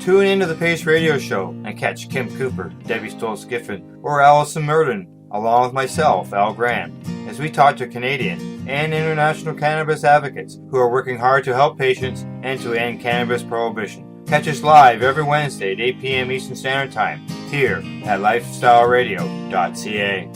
Tune into the Pace Radio Show and catch Kim Cooper, Debbie Stoll-Skiffen, or Allison Murden, along with myself, Al Grant, as we talk to Canadian and international cannabis advocates who are working hard to help patients and to end cannabis prohibition. Catch us live every Wednesday at 8 p.m. Eastern Standard Time here at lifestyleradio.ca.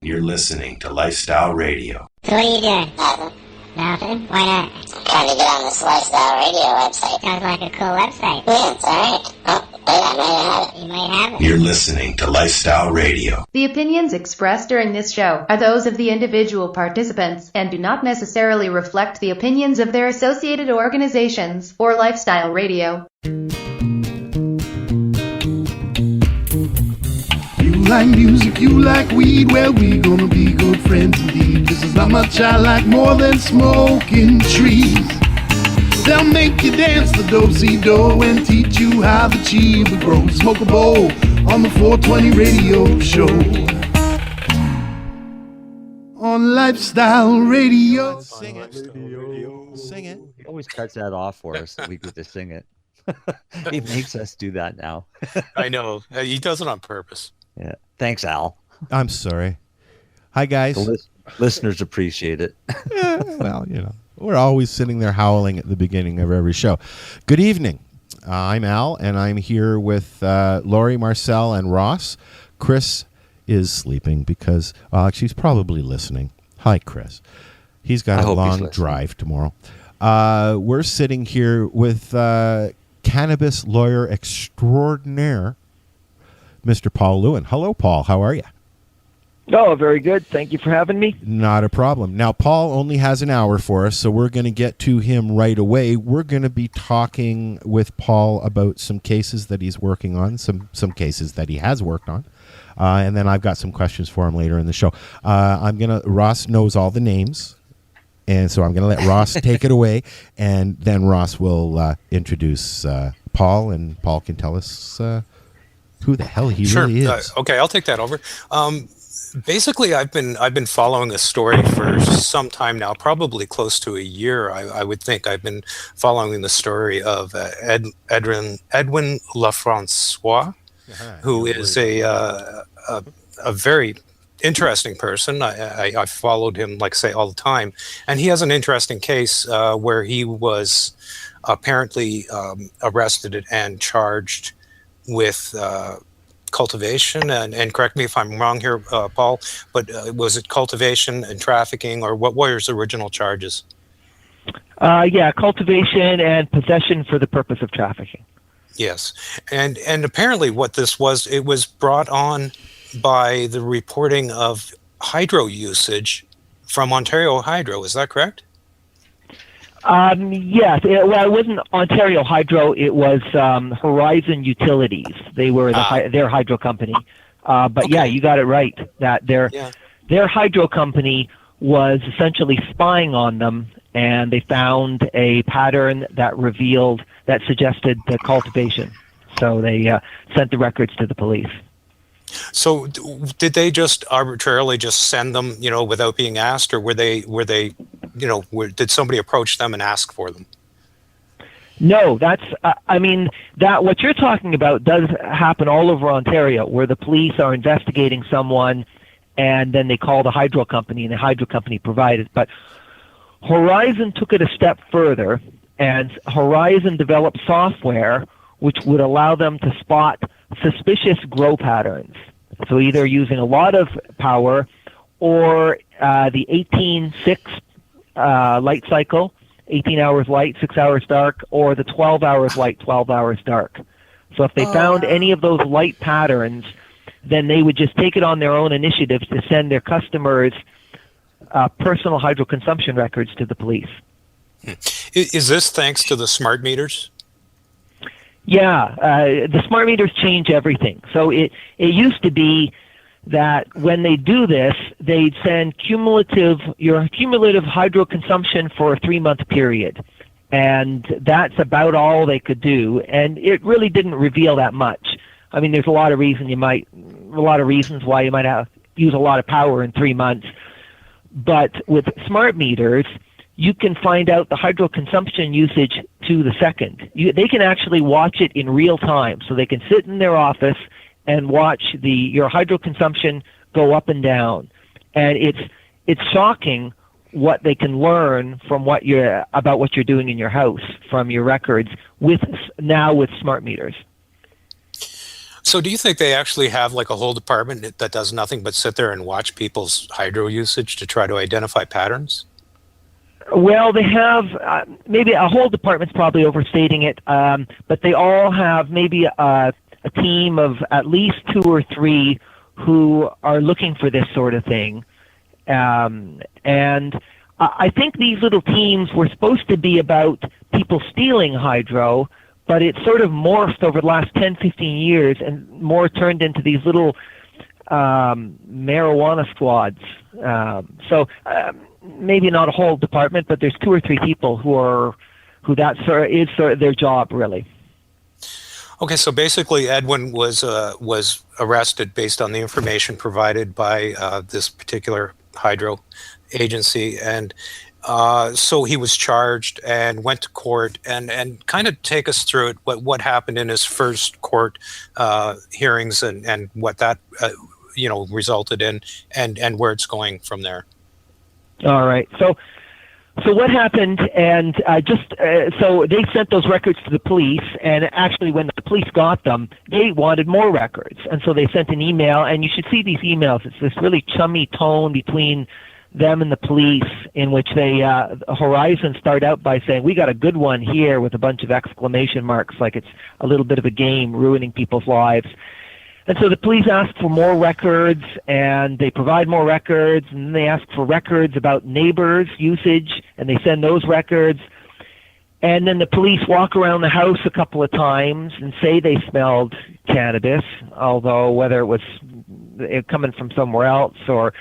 You're listening to Lifestyle Radio. So what are you doing? Nothing. Nothing? Why not? I'm trying to get on this Lifestyle Radio website. Sounds like a cool website. Yeah, it's alright. Oh, wait, I might have it. You might have it. You're listening to Lifestyle Radio. The opinions expressed during this show are those of the individual participants and do not necessarily reflect the opinions of their associated organizations or Lifestyle Radio. You like music, you like weed, well, we gonna be good friends indeed. This is not much I like more than smoking trees. They'll make you dance the do-si-do and teach you how the chiva grows. Smoke a bowl on the 420 radio show. On Lifestyle Radio. Sing it. Sing it. He always cuts that off for us so we get to sing it. He makes us do that now. I know. He does it on purpose. Yeah. Thanks, Al. I'm sorry. Hi, guys. The listeners appreciate it. Yeah, well, you know, we're always sitting there howling at the beginning of every show. Good evening. I'm Al, and I'm here with Lori, Marcel, and Ross. Chris is sleeping because she's probably listening. Hi, Chris. He's got a long drive tomorrow. We're sitting here with cannabis lawyer extraordinaire, Mr. Paul Lewin. Hello, Paul. How are you? Oh, very good. Thank you for having me. Not a problem. Now, Paul only has an hour for us, so we're going to get to him right away. We're going to be talking with Paul about some cases that he's working on, some cases that he has worked on, and then I've got some questions for him later in the show. Ross knows all the names, and so I'm going to let Ross take it away, and then Ross will introduce Paul, and Paul can tell us who the hell he really is. Okay, I'll take that over. Basically, I've been following a story for some time now, probably close to a year. I would think I've been following the story of Edwin Lafrancois, who is a very interesting person. I followed him, like I say, all the time, and he has an interesting case where he was apparently arrested and charged with cultivation, and correct me if I'm wrong here, Paul, but was it cultivation and trafficking, or what were his original charges? Cultivation and possession for the purpose of trafficking. Yes, and apparently what this was, it was brought on by the reporting of hydro usage from Ontario Hydro. Is that correct? Yes. It wasn't Ontario Hydro. It was Horizon Utilities. They were their hydro company. But yeah, you got it right. That their hydro company was essentially spying on them, and they found a pattern that suggested the cultivation. So they sent the records to the police. So did they just arbitrarily just send them, without being asked, or were they, did somebody approach them and ask for them? No, that's, what you're talking about does happen all over Ontario, where the police are investigating someone and then they call the hydro company and the hydro company provided. But Horizon took it a step further, and Horizon developed software which would allow them to spot suspicious grow patterns. So either using a lot of power or the 18-6 light cycle, 18 hours light, 6 hours dark, or the 12 hours light, 12 hours dark. So if they found any of those light patterns, then they would just take it on their own initiative to send their customers personal hydro consumption records to the police. Is this thanks to the smart meters? Yeah, the smart meters change everything. So it used to be that when they do this, they'd send your cumulative hydro consumption for a 3-month period. And that's about all they could do. And it really didn't reveal that much. I mean, there's a lot of reasons why you might use a lot of power in 3 months. But with smart meters, you can find out the hydro consumption usage to the second. They can actually watch it in real time. So they can sit in their office and watch your hydro consumption go up and down. And it's shocking what they can learn from about what you're doing in your house from your records with smart meters. So do you think they actually have like a whole department that does nothing but sit there and watch people's hydro usage to try to identify patterns? Well, they have maybe a whole department's probably overstating it, but they all have maybe a team of at least 2 or 3 who are looking for this sort of thing. And I think these little teams were supposed to be about people stealing hydro, but it sort of morphed over the last 10, 15 years and more turned into these little marijuana squads. So maybe not a whole department, but there's 2 or 3 people who that is their job, really. Okay, so basically Edwin was arrested based on the information provided by this particular hydro agency, and so he was charged and went to court, and kind of take us through it, what happened in his first court hearings and what that resulted in, and where it's going from there. All right. So what happened? And so they sent those records to the police, and actually, when the police got them, they wanted more records, and so they sent an email. And you should see these emails. It's this really chummy tone between them and the police, in which they Horizon start out by saying, "We got a good one here," with a bunch of exclamation marks, like it's a little bit of a game ruining people's lives. And so the police ask for more records, and they provide more records, and then they ask for records about neighbors' usage, and they send those records. And then the police walk around the house a couple of times and say they smelled cannabis, although whether it was coming from somewhere else or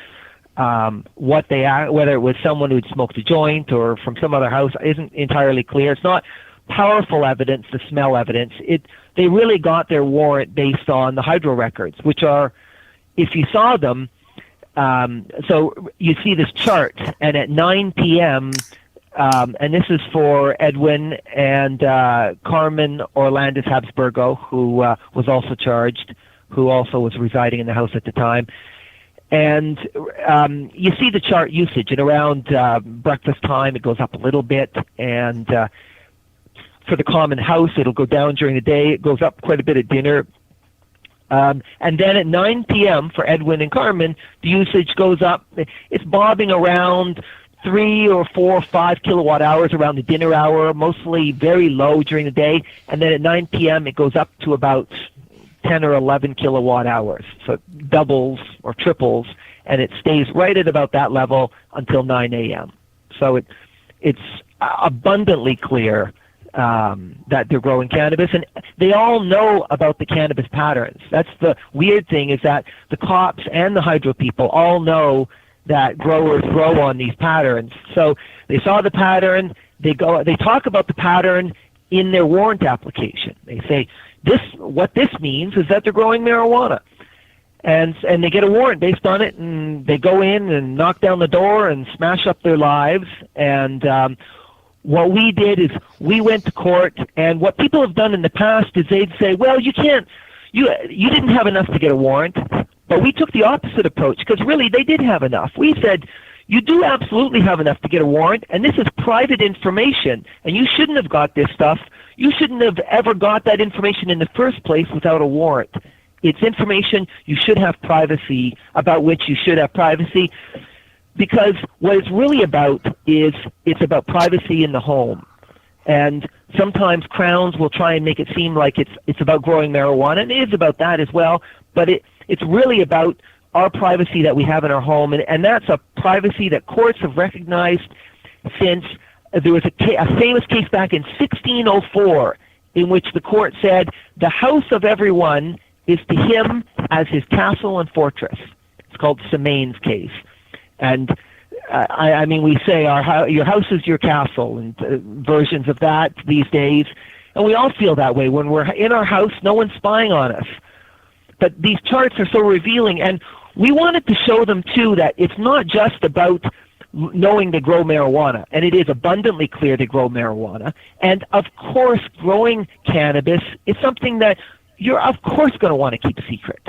whether it was someone who'd smoked a joint or from some other house isn't entirely clear. It's not powerful evidence, the smell evidence. They really got their warrant based on the hydro records, which are, if you saw them, so you see this chart, and at 9 p.m., and this is for Edwin and Carmen Orlandis Habsburgo, who was also charged, who also was residing in the house at the time. And you see the chart usage, and around breakfast time it goes up a little bit, and for the common house it'll go down during the day. It goes up quite a bit at dinner. And then at 9 p.m. for Edwin and Carmen, the usage goes up. It's bobbing around 3 or 4 or 5 kilowatt hours around the dinner hour, mostly very low during the day. And then at 9 p.m. it goes up to about 10 or 11 kilowatt hours. So it doubles or triples, and it stays right at about that level until 9 a.m. So it's abundantly clear that they're growing cannabis, and they all know about the cannabis patterns. That's the weird thing, is that the cops and the hydro people all know that growers grow on these patterns. So they saw the pattern, they talk about the pattern in their warrant application. They say, what this means is that they're growing marijuana. And they get a warrant based on it, and they go in and knock down the door and smash up their lives. And what we did is we went to court, and what people have done in the past is they'd say, well, you didn't have enough to get a warrant. But we took the opposite approach, because really they did have enough. We said, you do absolutely have enough to get a warrant, and this is private information, and you shouldn't have got this stuff. You shouldn't have ever got that information in the first place without a warrant. It's information you should have privacy, about which you should have privacy, because what it's really about is it's about privacy in the home. And sometimes crowns will try and make it seem like it's about growing marijuana, and it is about that as well, but it's really about our privacy that we have in our home, and that's a privacy that courts have recognized since there was a famous case back in 1604 in which the court said the house of everyone is to him as his castle and fortress. It's called Semane's case. And I mean, we say your house is your castle, and versions of that these days. And we all feel that way. When we're in our house, no one's spying on us. But these charts are so revealing, and we wanted to show them, too, that it's not just about knowing they grow marijuana, and it is abundantly clear they grow marijuana. And of course, growing cannabis is something that you're of course going to want to keep secret.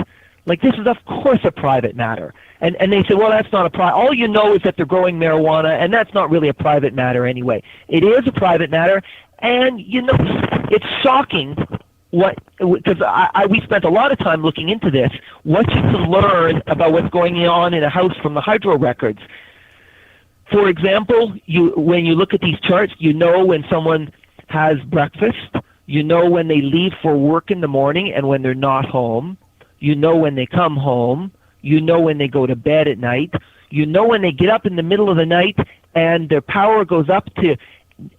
Like, this is of course a private matter. And they say, well, that's not a private. All you know is that they're growing marijuana, and that's not really a private matter anyway. It is a private matter, and it's shocking because we spent a lot of time looking into this, what you can learn about what's going on in a house from the hydro records. For example, when you look at these charts, you know when someone has breakfast, you know when they leave for work in the morning and when they're not home, you know when they come home, you know when they go to bed at night, you know when they get up in the middle of the night and their power goes up to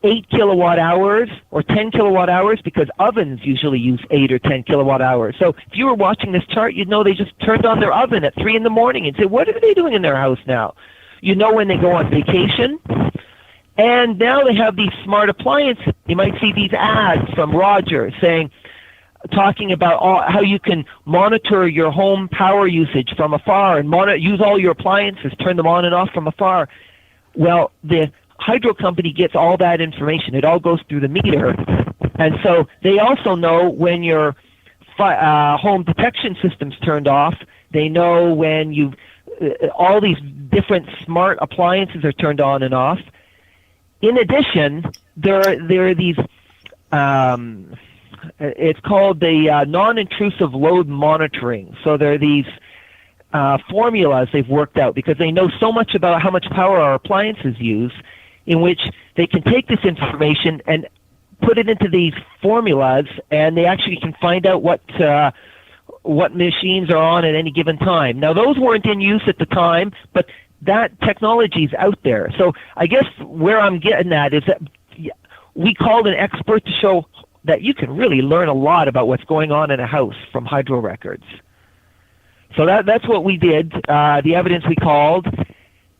8 kilowatt hours or 10 kilowatt hours, because ovens usually use 8 or 10 kilowatt hours. So if you were watching this chart, you'd know they just turned on their oven at 3 in the morning and say, what are they doing in their house now? You know when they go on vacation. And now they have these smart appliances. You might see these ads from Rogers talking about how you can monitor your home power usage from afar and use all your appliances, turn them on and off from afar. Well, the hydro company gets all that information. It all goes through the meter. And so they also know when your home detection system's turned off. They know when all these different smart appliances are turned on and off. In addition, there are these, it's called the non-intrusive load monitoring. So there are these formulas they've worked out because they know so much about how much power our appliances use, in which they can take this information and put it into these formulas, and they actually can find out what machines are on at any given time. Now, those weren't in use at the time, but that technology is out there. So I guess where I'm getting at is that we called an expert to show that you can really learn a lot about what's going on in a house from hydro records. So that's what we did, the evidence we called.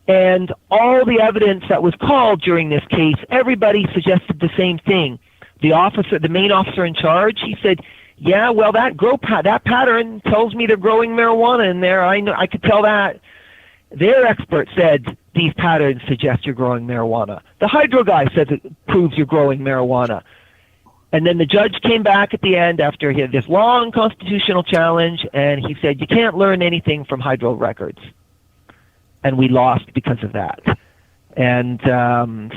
And all the evidence that was called during this case, everybody suggested the same thing. The main officer in charge, he said, yeah, well, that pattern tells me they're growing marijuana in there. I could tell that. Their expert said these patterns suggest you're growing marijuana. The hydro guy says it proves you're growing marijuana. And then the judge came back at the end after he had this long constitutional challenge, and he said, you can't learn anything from hydro records. And we lost because of that. And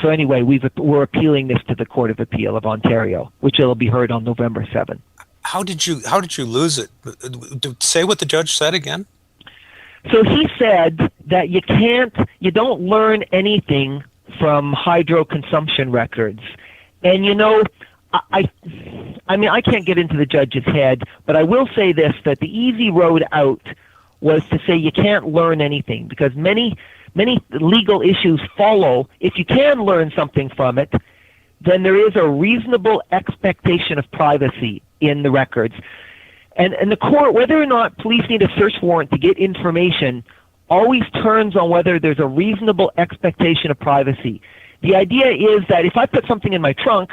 so anyway, we're appealing this to the Court of Appeal of Ontario, which will be heard on November 7th. How did you lose it? Say what the judge said again. So he said that you don't learn anything from hydro consumption records. And I can't get into the judge's head, but I will say this, that the easy road out was to say you can't learn anything, because many legal issues follow. If you can learn something from it, then there is a reasonable expectation of privacy in the records. And the court, whether or not police need a search warrant to get information, always turns on whether there's a reasonable expectation of privacy. The idea is that if I put something in my trunk,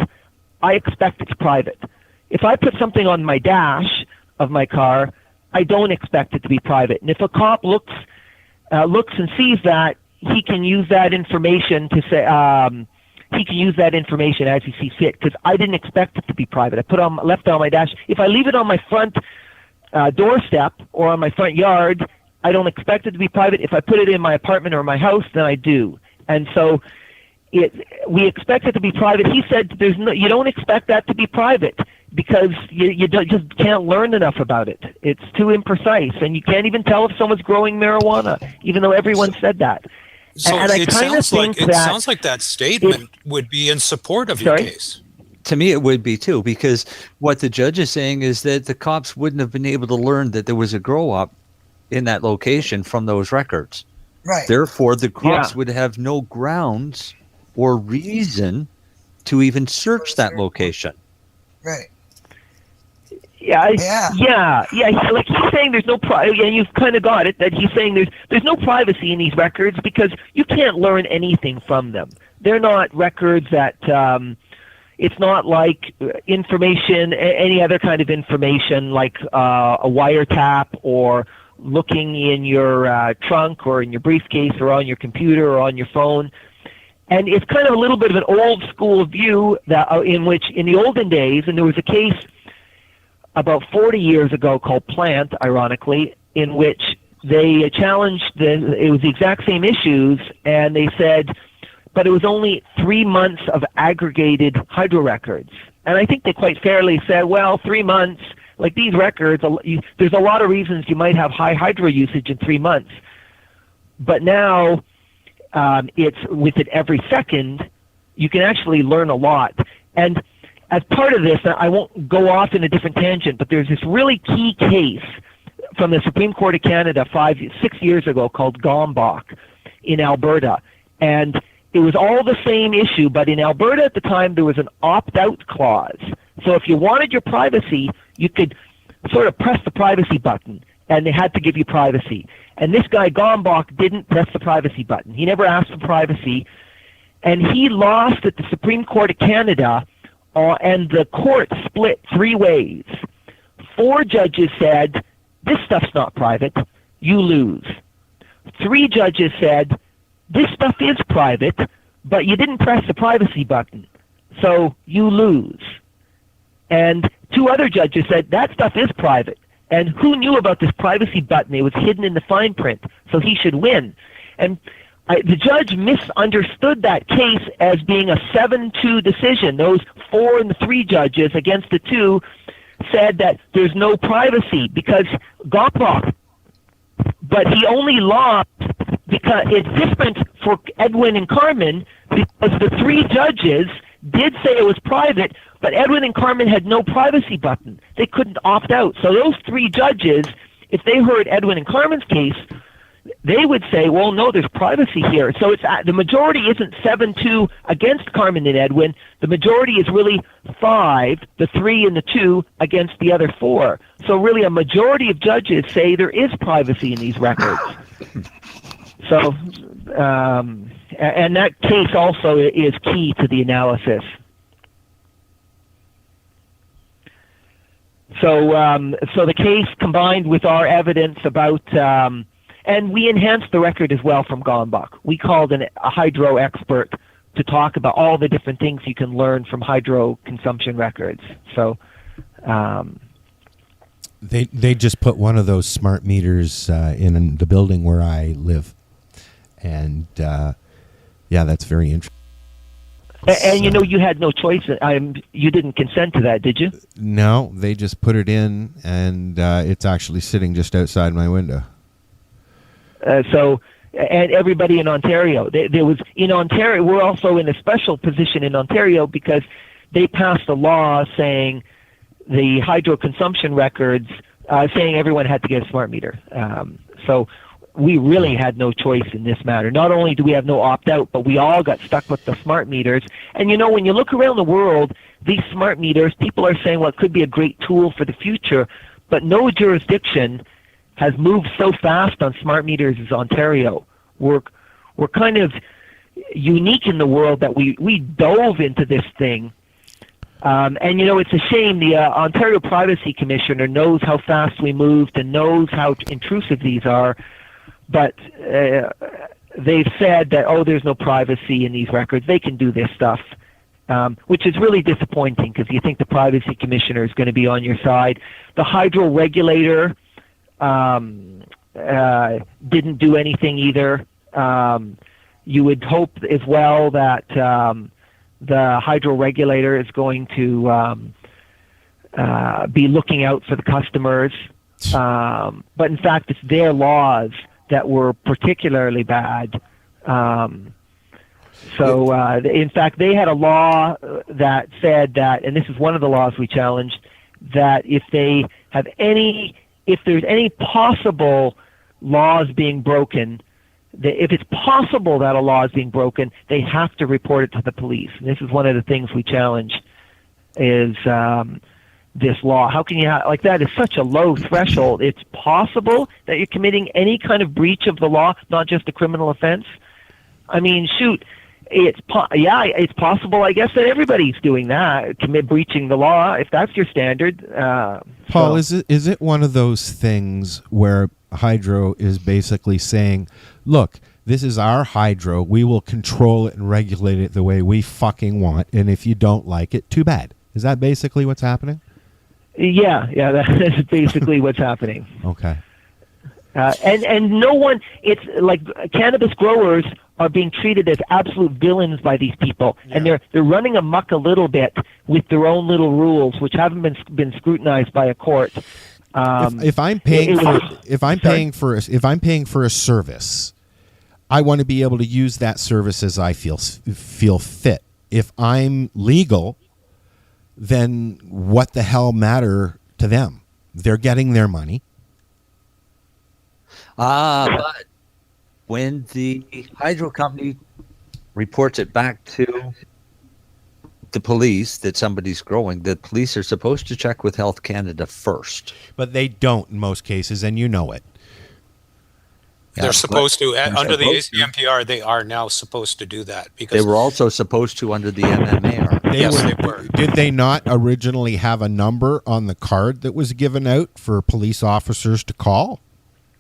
I expect it's private. If I put something on my dash of my car, I don't expect it to be private. And if a cop looks and sees that, he can use that information to say, he can use that information as he sees fit, because I didn't expect it to be private. Left it on my dash. If I leave it on my front doorstep or on my front yard, I don't expect it to be private. If I put it in my apartment or my house, then I do. And so we expect it to be private. He said you don't expect that to be private because you just can't learn enough about it. It's too imprecise, and you can't even tell if someone's growing marijuana, even though everyone said that. So and it sounds like that statement would be in support of your case. To me, it would be too, because what the judge is saying is that the cops wouldn't have been able to learn that there was a grow up in that location from those records. Right. Therefore, the cops would have no grounds or reason to even search that location. Right. Yeah. Like he's saying, there's no privacy, and you've kind of got it. That he's saying there's no privacy in these records because you can't learn anything from them. They're not records that. It's not like information, any other kind of information, like a wiretap or looking in your trunk or in your briefcase or on your computer or on your phone. And it's kind of a little bit of an old school view that in which in the olden days, and there was a case about 40 years ago called Plant, ironically, in which they challenged, it was the exact same issues, and they said, but it was only 3 months of aggregated hydro records. And I think they quite fairly said, well, 3 months, like these records, there's a lot of reasons you might have high hydro usage in 3 months. But now, it's with it every second, you can actually learn a lot. And as part of this, I won't go off in a different tangent, but there's this really key case from the Supreme Court of Canada 6 years ago called Gombach in Alberta. And it was all the same issue, but in Alberta at the time there was an opt-out clause. So if you wanted your privacy, you could sort of press the privacy button, and they had to give you privacy. And this guy, Gombach, didn't press the privacy button. He never asked for privacy. And he lost at the Supreme Court of Canada, and the court split 3 ways. 4 judges said, this stuff's not private, you lose. 3 judges said, this stuff is private, but you didn't press the privacy button, so you lose. And 2 other judges said, that stuff is private. And who knew about this privacy button? It was hidden in the fine print, so he should win. And the judge misunderstood that case as being a 7-2 decision. Those 4 and the 3 judges against the 2 said that there's no privacy because Gombach, but he only lost because it's different for Edwin and Carmen because the 3 judges did say it was private, but Edwin and Carmen had no privacy button. They couldn't opt out. So those 3 judges, if they heard Edwin and Carmen's case, they would say, well, no, there's privacy here. So it's the majority isn't 7-2 against Carmen and Edwin. The majority is really 5, the 3 and the 2 against the other 4. So really a majority of judges say there is privacy in these records. So, and that case also is key to the analysis. So, so the case combined with our evidence about, and we enhanced the record as well from Gombach. We called a hydro expert to talk about all the different things you can learn from hydro consumption records. So, they just put one of those smart meters in the building where I live, and yeah, that's very interesting. And you know, you had no choice. You didn't consent to that, did you? No, they just put it in, and it's actually sitting just outside my window. So, and everybody in Ontario, there was in Ontario. We're also in a special position in Ontario because they passed a law saying the hydro consumption records, saying everyone had to get a smart meter. So we really had no choice in this matter. Not only do we have no opt-out, but we all got stuck with the smart meters. And you know, when you look around the world, these smart meters, people are saying, well, it could be a great tool for the future, but no jurisdiction has moved so fast on smart meters as Ontario. We're kind of unique in the world that we dove into this thing. And you know, it's a shame. The Ontario Privacy Commissioner knows how fast we moved and knows how intrusive these are. But they've said that, oh, there's no privacy in these records. They can do this stuff, which is really disappointing because you think the Privacy Commissioner is going to be on your side. The hydro regulator didn't do anything either. You would hope as well that the hydro regulator is going to be looking out for the customers. But in fact, it's their laws that were particularly bad. So in fact, they had a law that said that, and this is one of the laws we challenged, that if there's any possible laws being broken, if it's possible that a law is being broken, they have to report it to the police. And this is one of the things we challenged is this law. How can you like that is such a low threshold. It's possible that you're committing any kind of breach of the law, not just a criminal offense. I mean, shoot, It's possible, I guess, that everybody's doing that, breaching the law, if that's your standard. Paul, is it one of those things where Hydro is basically saying, look, this is our hydro, we will control it and regulate it the way we fucking want, and if you don't like it, too bad. Is that basically what's happening? Yeah, that's basically what's happening. Okay. And no one, it's like cannabis growers are being treated as absolute villains by these people, and they're running amok a little bit with their own little rules, which haven't been scrutinized by a court. If I'm paying for a service, I want to be able to use that service as I feel fit. If I'm legal, then what the hell matter to them? They're getting their money. But when the hydro company reports it back to the police that somebody's growing, the police are supposed to check with Health Canada first. But they don't in most cases, and you know it. They're supposed to. Under the ACMPR, they are now supposed to do that. Because they were also supposed to under the MMAR. They were. Did they not originally have a number on the card that was given out for police officers to call?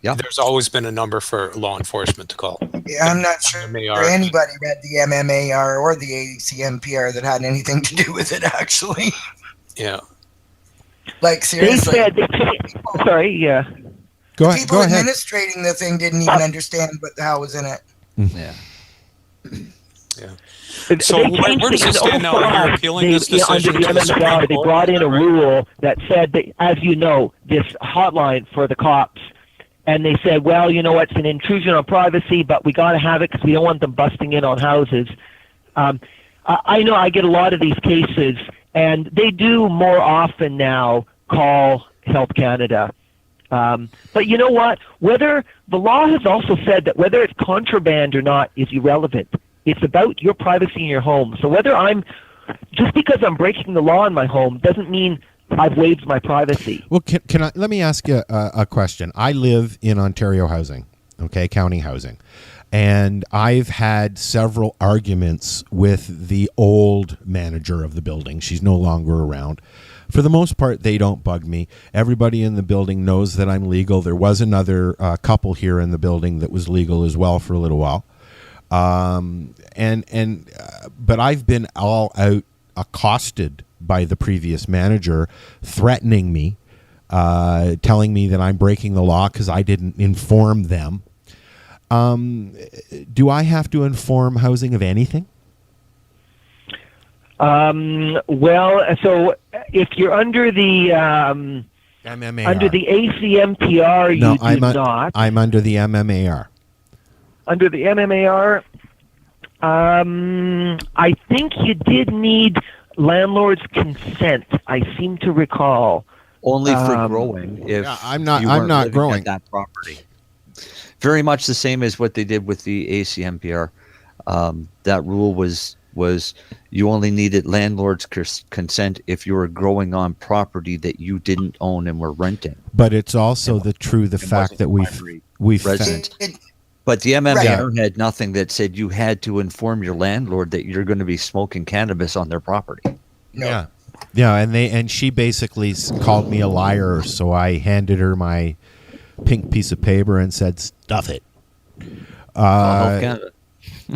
Yeah. There's always been a number for law enforcement to call. Yeah, I'm not sure anybody read the MMAR or the ACMPR that had anything to do with it, actually. Yeah. Like, seriously. They said, sorry, yeah. Go ahead. Administrating the thing didn't even understand what the hell was in it. Yeah. Yeah. So where does it stand now? Are you appealing this decision under the MMAR, they brought in a rule that said that, as you know, this hotline for the cops, and they said, well, you know what, it's an intrusion on privacy, but we got to have it because we don't want them busting in on houses. I know I get a lot of these cases, and they do more often now call Health Canada. But you know what? Whether the law has also said that whether it's contraband or not is irrelevant. It's about your privacy in your home. So just because I'm breaking the law in my home doesn't mean I've waived my privacy. Well, let me ask you a question. I live in Ontario housing, okay, county housing, and I've had several arguments with the old manager of the building. She's no longer around. For the most part, they don't bug me. Everybody in the building knows that I'm legal. There was another couple here in the building that was legal as well for a little while. But I've been all out accosted by the previous manager, threatening me, telling me that I'm breaking the law because I didn't inform them. Do I have to inform housing of anything? Well, so if you're under the MMAR. Under the ACMPR, you do not. I'm under the MMAR. Under the MMAR, I think you did need landlord's consent. I seem to recall. Only for growing. If I'm not growing that property. Very much the same as what they did with the ACMPR. That rule was you only needed landlord's consent if you were growing on property that you didn't own and were renting. But it's also the fact that we've resident. But the MMAR had nothing that said you had to inform your landlord that you're going to be smoking cannabis on their property. No. Yeah, and she basically called me a liar, so I handed her my pink piece of paper and said, "Stuff it." Canada.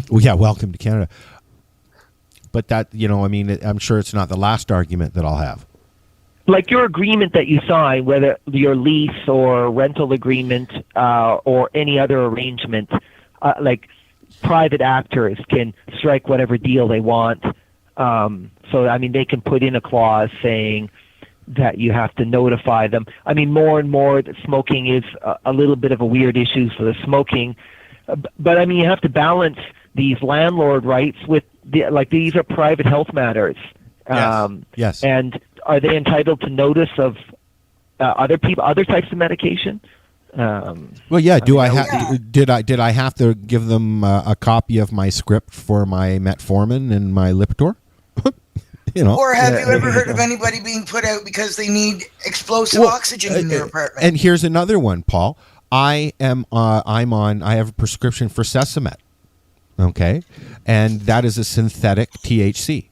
Well, yeah, welcome to Canada. But that, I'm sure it's not the last argument that I'll have. Like your agreement that you sign, whether your lease or rental agreement or any other arrangement, like private actors can strike whatever deal they want. So, they can put in a clause saying that you have to notify them. More and more that smoking is a little bit of a weird issue for the smoking. But, you have to balance these landlord rights with, these are private health matters. Yes. And are they entitled to notice of other types of medication? Well, yeah. Did I have to give them a copy of my script for my metformin and my Lipitor? Or have you ever heard of anybody being put out because they need explosive oxygen in their apartment? And here's another one, Paul. I have a prescription for Sesamet. Okay, and that is a synthetic THC,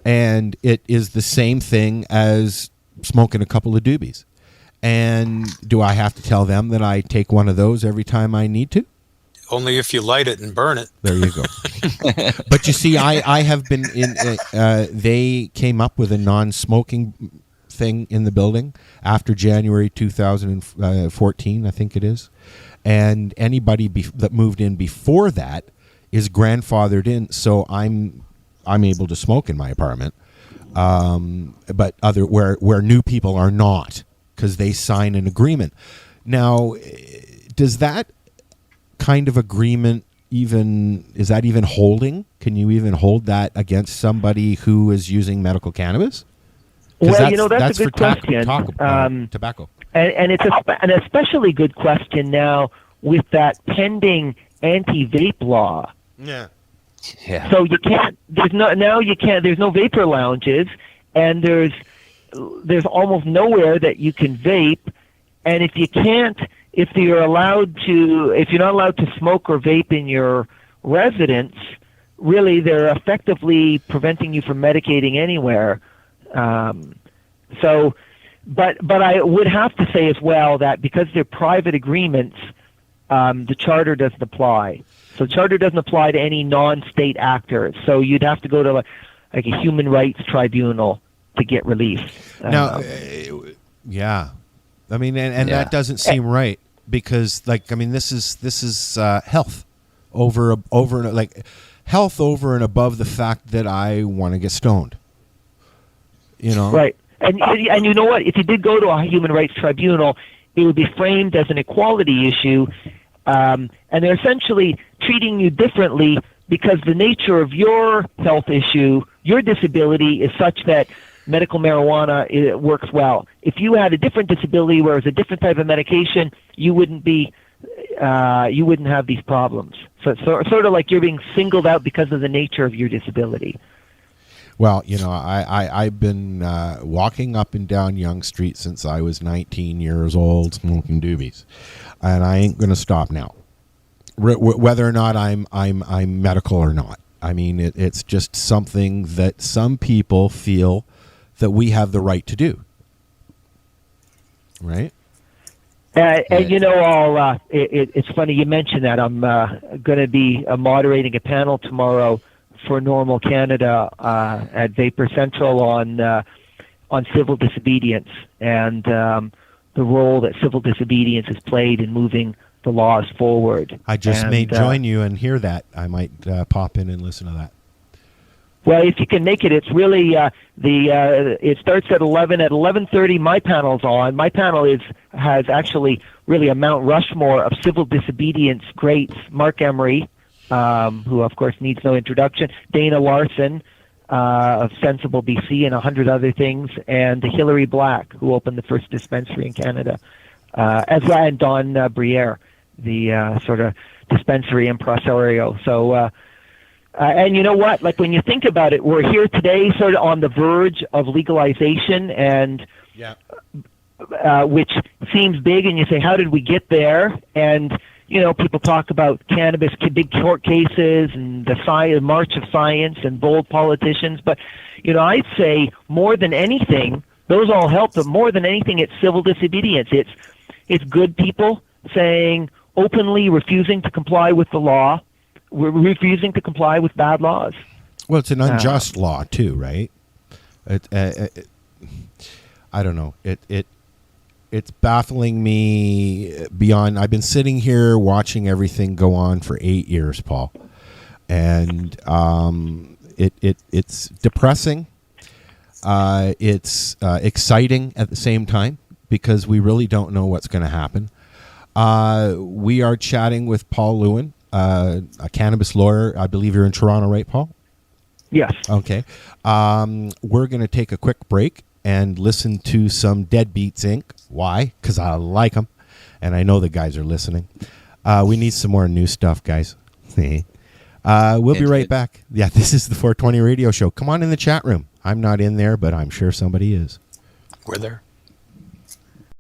and it is the same thing as smoking a couple of doobies. And do I have to tell them that I take one of those every time I need to? Only if you light it and burn it. There you go. But you see, I have been in. They came up with a non-smoking thing in the building after January 2014, I think it is, and anybody that moved in before that is grandfathered in. So I'm able to smoke in my apartment, but where new people are not, because they sign an agreement. Now, does that kind of agreement is that even holding? Can you even hold that against somebody who is using medical cannabis? Well, that's a good question. Tobacco. And it's an especially good question now with that pending anti-vape law. Yeah. So you can't. There's no vapor lounges, and there's almost nowhere that you can vape. And if you're not allowed to smoke or vape in your residence, really they're effectively preventing you from medicating anywhere. But I would have to say as well that because they're private agreements, the charter doesn't apply. So charter doesn't apply to any non-state actors. So you'd have to go to like a human rights tribunal to get relief. Now, yeah, I mean, and that doesn't seem right, because this is health over health over and above the fact that I want to get stoned. Right. And you know what? If you did go to a human rights tribunal, it would be framed as an equality issue, and they're essentially treating you differently because the nature of your health issue, your disability, is such that medical marijuana works well. If you had a different disability where it was a different type of medication, you wouldn't have these problems. So it's sort of like you're being singled out because of the nature of your disability. Well, I've been walking up and down Yonge Street since I was 19 years old, smoking doobies, and I ain't gonna stop now, whether or not I'm medical or not. I mean, it's just something that some people feel that we have the right to do, right? And it's funny you mentioned that. I'm going to be moderating a panel tomorrow for Normal Canada at Vapor Central on civil disobedience and the role that civil disobedience has played in moving the laws forward. I just may join you and hear that. I might pop in and listen to that. Well, if you can make it, it's really it starts at 11. At 11:30, my panel's on. My panel has actually really a Mount Rushmore of civil disobedience greats. Mark Emery, who of course needs no introduction, Dana Larson of Sensible BC, and 100 other things, and Hilary Black, who opened the first dispensary in Canada, as well, and Don Briere, the sort of dispensary impresario. So. And you know what? Like, when you think about it, we're here today sort of on the verge of legalization, and which seems big, and you say, how did we get there? And, people talk about cannabis, big court cases, and the march of science and bold politicians. But, I'd say more than anything, those all help, but more than anything, it's civil disobedience. It's good people saying, openly refusing to comply with the law. We're refusing to comply with bad laws. Well, it's an unjust law too, right? I don't know. It's baffling me beyond. I've been sitting here watching everything go on for 8 years, Paul, and it's depressing. It's exciting at the same time because we really don't know what's going to happen. We are chatting with Paul Lewin, a cannabis lawyer. I believe you're in Toronto, right, Paul? Yes. Okay. We're going to take a quick break and listen to some Deadbeats Inc. Why? Because I like them, and I know the guys are listening. We need some more new stuff, guys. We'll be right back. Yeah, this is the 420 Radio Show. Come on in the chat room. I'm not in there, but I'm sure somebody is. We're there.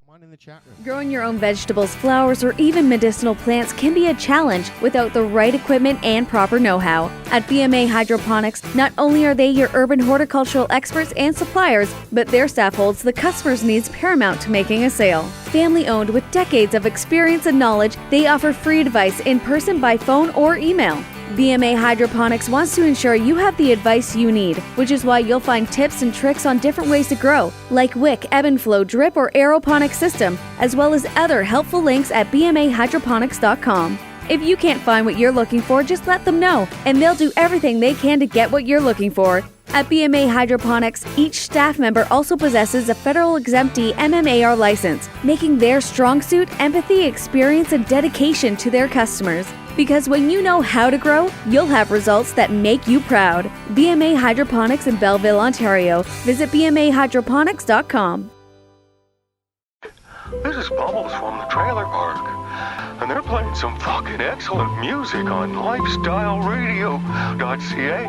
Come on in the chat room. Growing your own vegetables, flowers, or even medicinal plants can be a challenge without the right equipment and proper know-how. At BMA Hydroponics, not only are they your urban horticultural experts and suppliers, but their staff holds the customer's needs paramount to making a sale. Family-owned with decades of experience and knowledge, they offer free advice in person, by phone, or email. BMA Hydroponics wants to ensure you have the advice you need, which is why you'll find tips and tricks on different ways to grow, like wick, ebb and flow, drip, or aeroponic system, as well as other helpful links at bmahydroponics.com. If you can't find what you're looking for, just let them know, and they'll do everything they can to get what you're looking for. At BMA Hydroponics, each staff member also possesses a federal exemptee MMAR license, making their strong suit empathy, experience, and dedication to their customers. Because when you know how to grow, you'll have results that make you proud. BMA Hydroponics in Belleville, Ontario. Visit bmahydroponics.com. This is Bubbles from the trailer park, and they're playing some fucking excellent music on lifestyleradio.ca.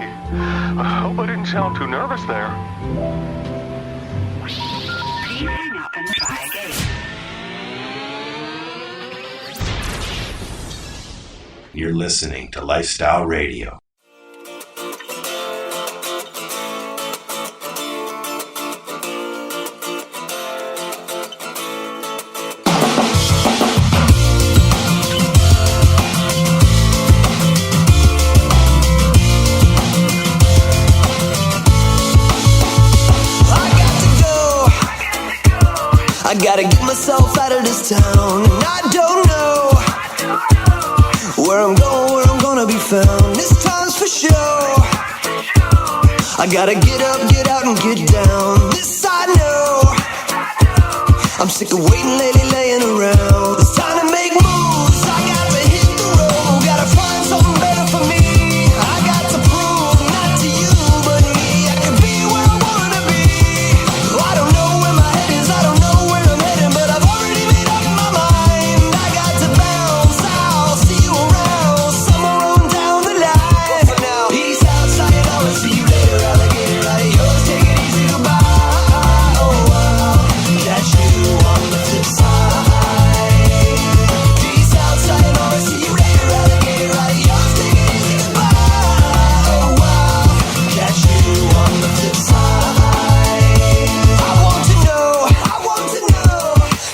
I hope I didn't sound too nervous there. Please hang up and try again. You're listening to Lifestyle Radio. I gotta get myself out of this town, and I don't know where I'm going, where I'm gonna be found. This time's for sure. I gotta get up, get out, and get down. This I know. I'm sick of waiting lately, laying around. It's time to make moves. I gotta hit the road. Gotta find something better for me. I got to prove, not to you, but me. I can be where I wanna be. I don't know where my head is. I don't know. But I've already made up my mind. I got to bounce. I'll see you around somewhere on down the line. For now, peace out, sayonara. See you later, alligator. Adios, take it easy, goodbye. Oh, wow. Catch you on the flip side. Peace out, sayonara. See you later, alligator. Adios, take it easy, goodbye. Oh, wow. Catch you on the flip side. I want to know.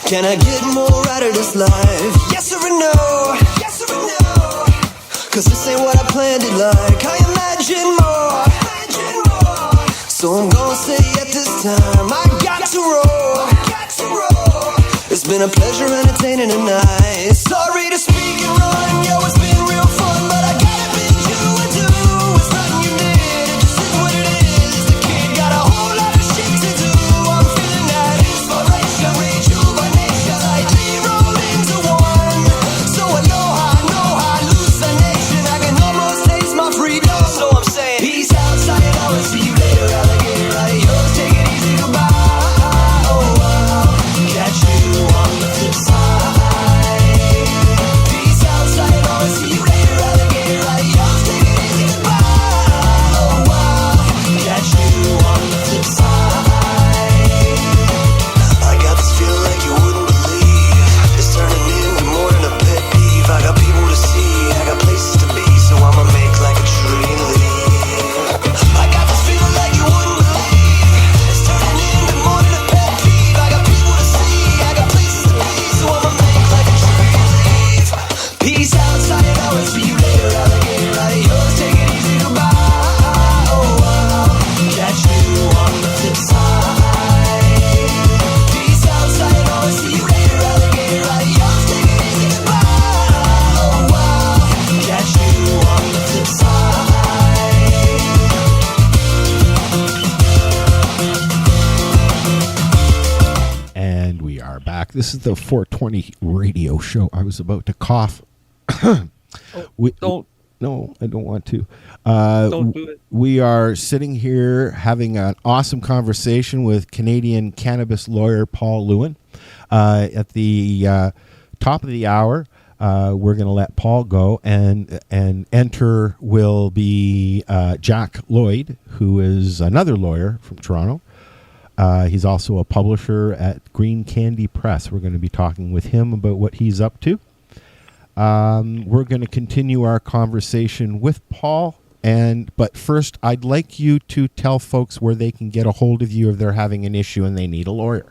Can I get more out of this life? Yes or a no? Yes or a no? Cause this ain't what I planned it like. I imagine more. So I'm gonna say at this time I got to roll. It's been a pleasure entertaining tonight. Sorry to speak and run, yo, it's been real fun, but I gotta bid you adieu. It's nothing you did, it just is what it is. The kid got a whole lot of shit to do. I'm feeling that inspiration, rejuvenation, like three roll into one. So aloha, hallucination, I can almost taste my freedom. So I'm saying, peace out, sayonara, see you later, alligator, adios, take it easy, goodbye. Oh, wow, catch you on the flip side. Peace out, sayonara, see you later, alligator, adios, take it easy, goodbye. Oh, wow, catch you on the flip side. I got this feeling like you wouldn't believe. It's turning into more than a pet peeve. I got people to see, I got places to be, so I'ma make like a tree and leave. I got this feeling like you wouldn't believe. It's turning into more than a pet peeve. I got people to see, I got places to be, so I'ma make like a tree and leave. Peace out, sayonara, see you later, alligator, adios, take it easy, goodbye. Oh, wow, catch you on the flip side. Peace out, sayonara, see you later, alligator, adios, take it easy, goodbye. Oh, wow, catch you on the flip side. And we are back. This is the 420 radio show. I was about to cough. Don't. No, I don't want to. Don't do it. We are sitting here having an awesome conversation with Canadian cannabis lawyer Paul Lewin. At the top of the hour, we're going to let Paul go, and enter will be Jack Lloyd, who is another lawyer from Toronto. He's also a publisher at Green Candy Press. We're going to be talking with him about what he's up to. We're going to continue our conversation with Paul. But first, I'd like you to tell folks where they can get a hold of you if they're having an issue and they need a lawyer.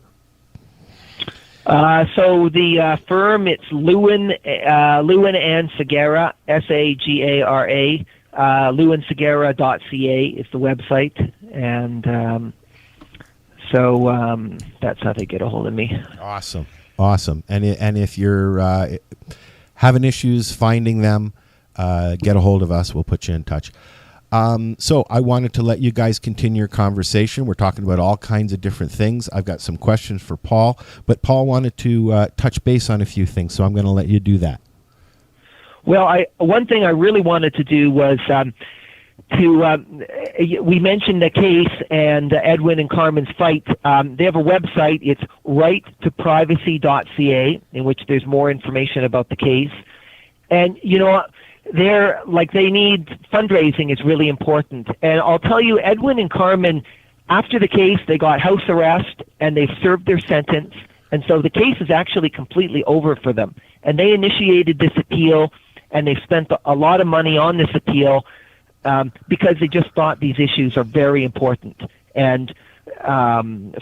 So the firm, it's Lewin and Segura, Sagara, lewinsegura.ca is the website, and so that's how they get a hold of me. Awesome. And if you're having issues finding them, get a hold of us. We'll put you in touch. So I wanted to let you guys continue your conversation. We're talking about all kinds of different things. I've got some questions for Paul, but Paul wanted to touch base on a few things, so I'm going to let you do that. Well, one thing I really wanted to do was we mentioned the case and Edwin and Carmen's fight. They have a website. It's righttoprivacy.ca, in which there's more information about the case. And, they need fundraising is really important. And I'll tell you, Edwin and Carmen, after the case, they got house arrest and they've served their sentence. And so the case is actually completely over for them. And they initiated this appeal, and they've spent a lot of money on this appeal because they just thought these issues are very important, and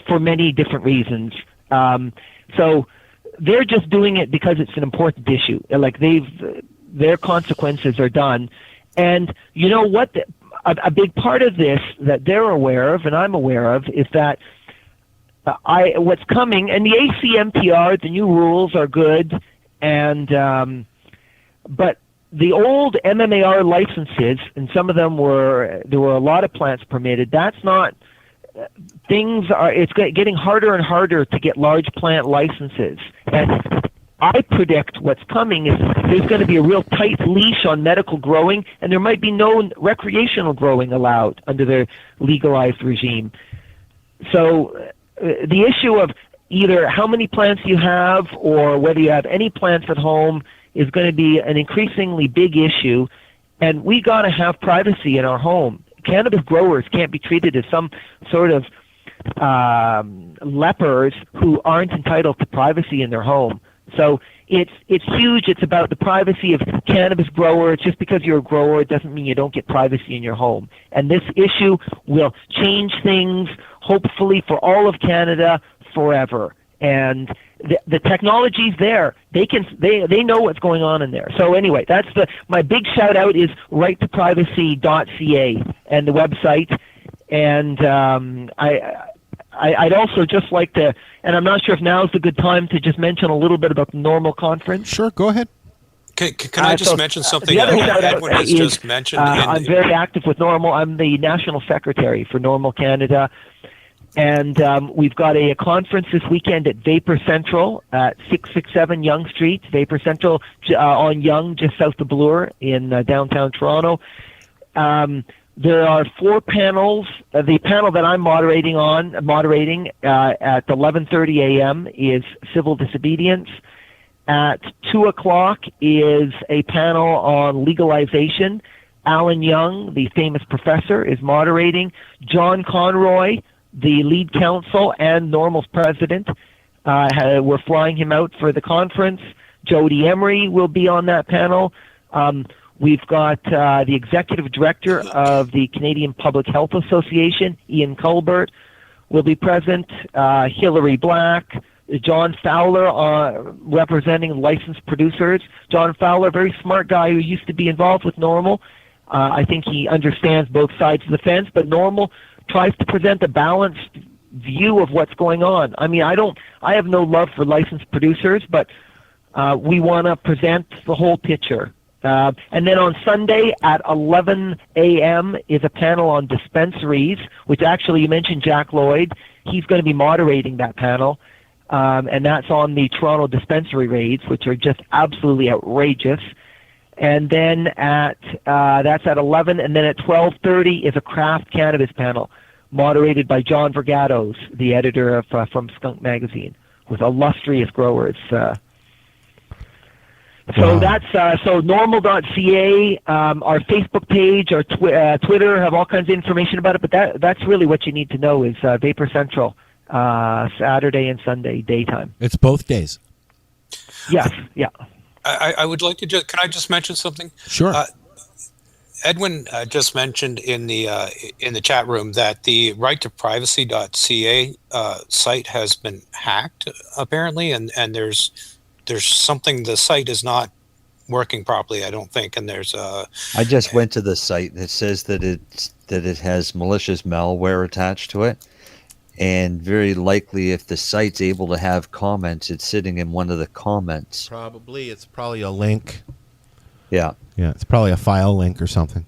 for many different reasons. So they're just doing it because it's an important issue. Like their consequences are done. And you know what? A big part of this that they're aware of, and I'm aware of, is that what's coming, and the ACMPR, the new rules are good, and but the old MMAR licenses, and some of them there were a lot of plants permitted. That's not, it's getting harder and harder to get large plant licenses. And I predict what's coming is there's going to be a real tight leash on medical growing, and there might be no recreational growing allowed under the legalized regime. So the issue of either how many plants you have or whether you have any plants at home is going to be an increasingly big issue, and we got to have privacy in our home. Cannabis growers can't be treated as some sort of lepers who aren't entitled to privacy in their home. So it's huge. It's about the privacy of cannabis growers. Just because you're a grower, it doesn't mean you don't get privacy in your home. And this issue will change things, hopefully, for all of Canada forever. And the technology's there. They know what's going on in there. So anyway, that's my big shout out is righttoprivacy.ca and the website. And I'd also just like to, and I'm not sure if now's a good time to just mention a little bit about the Normal Conference. Sure, go ahead. Can I just mention something that Edwin has just mentioned? I'm very active with Normal. I'm the National Secretary for Normal Canada. And we've got a conference this weekend at Vapor Central at 667 Yonge Street. Vapor Central on Yonge, just south of Bloor in downtown Toronto. There are 4 panels. The panel that I'm moderating at 11:30 a.m. is civil disobedience. At 2 o'clock is a panel on legalization. Alan Young, the famous professor, is moderating. John Conroy, the lead counsel and Normal's president, we're flying him out for the conference. Jody Emery will be on that panel. We've got the executive director of the Canadian Public Health Association, Ian Culbert, will be present. Hilary Black, John Fowler, representing licensed producers. John Fowler, very smart guy who used to be involved with Normal. I think he understands both sides of the fence, but Normal tries to present a balanced view of what's going on. I mean, I have no love for licensed producers, but we want to present the whole picture. And then on Sunday at 11 a.m. is a panel on dispensaries, which actually you mentioned Jack Lloyd. He's going to be moderating that panel, and that's on the Toronto dispensary raids, which are just absolutely outrageous. And then that's at 11, and then at 12:30 is a craft cannabis panel moderated by John Vergatos, the editor of from Skunk Magazine, with illustrious growers. So that's so normal.ca, our Facebook page, our Twitter have all kinds of information about it. But that's really what you need to know is Vapor Central Saturday and Sunday daytime. It's both days. Yes, yeah. I would like to can I just mention something? Sure. Edwin just mentioned in the chat room that the righttoprivacy.ca site has been hacked apparently, and there's something, the site is not working properly, I don't think, and there's I just went to the site and it says that it has malicious malware attached to it, and very likely if the site's able to have comments, it's sitting in one of the comments. It's probably a link. Yeah. Yeah, it's probably a file link or something.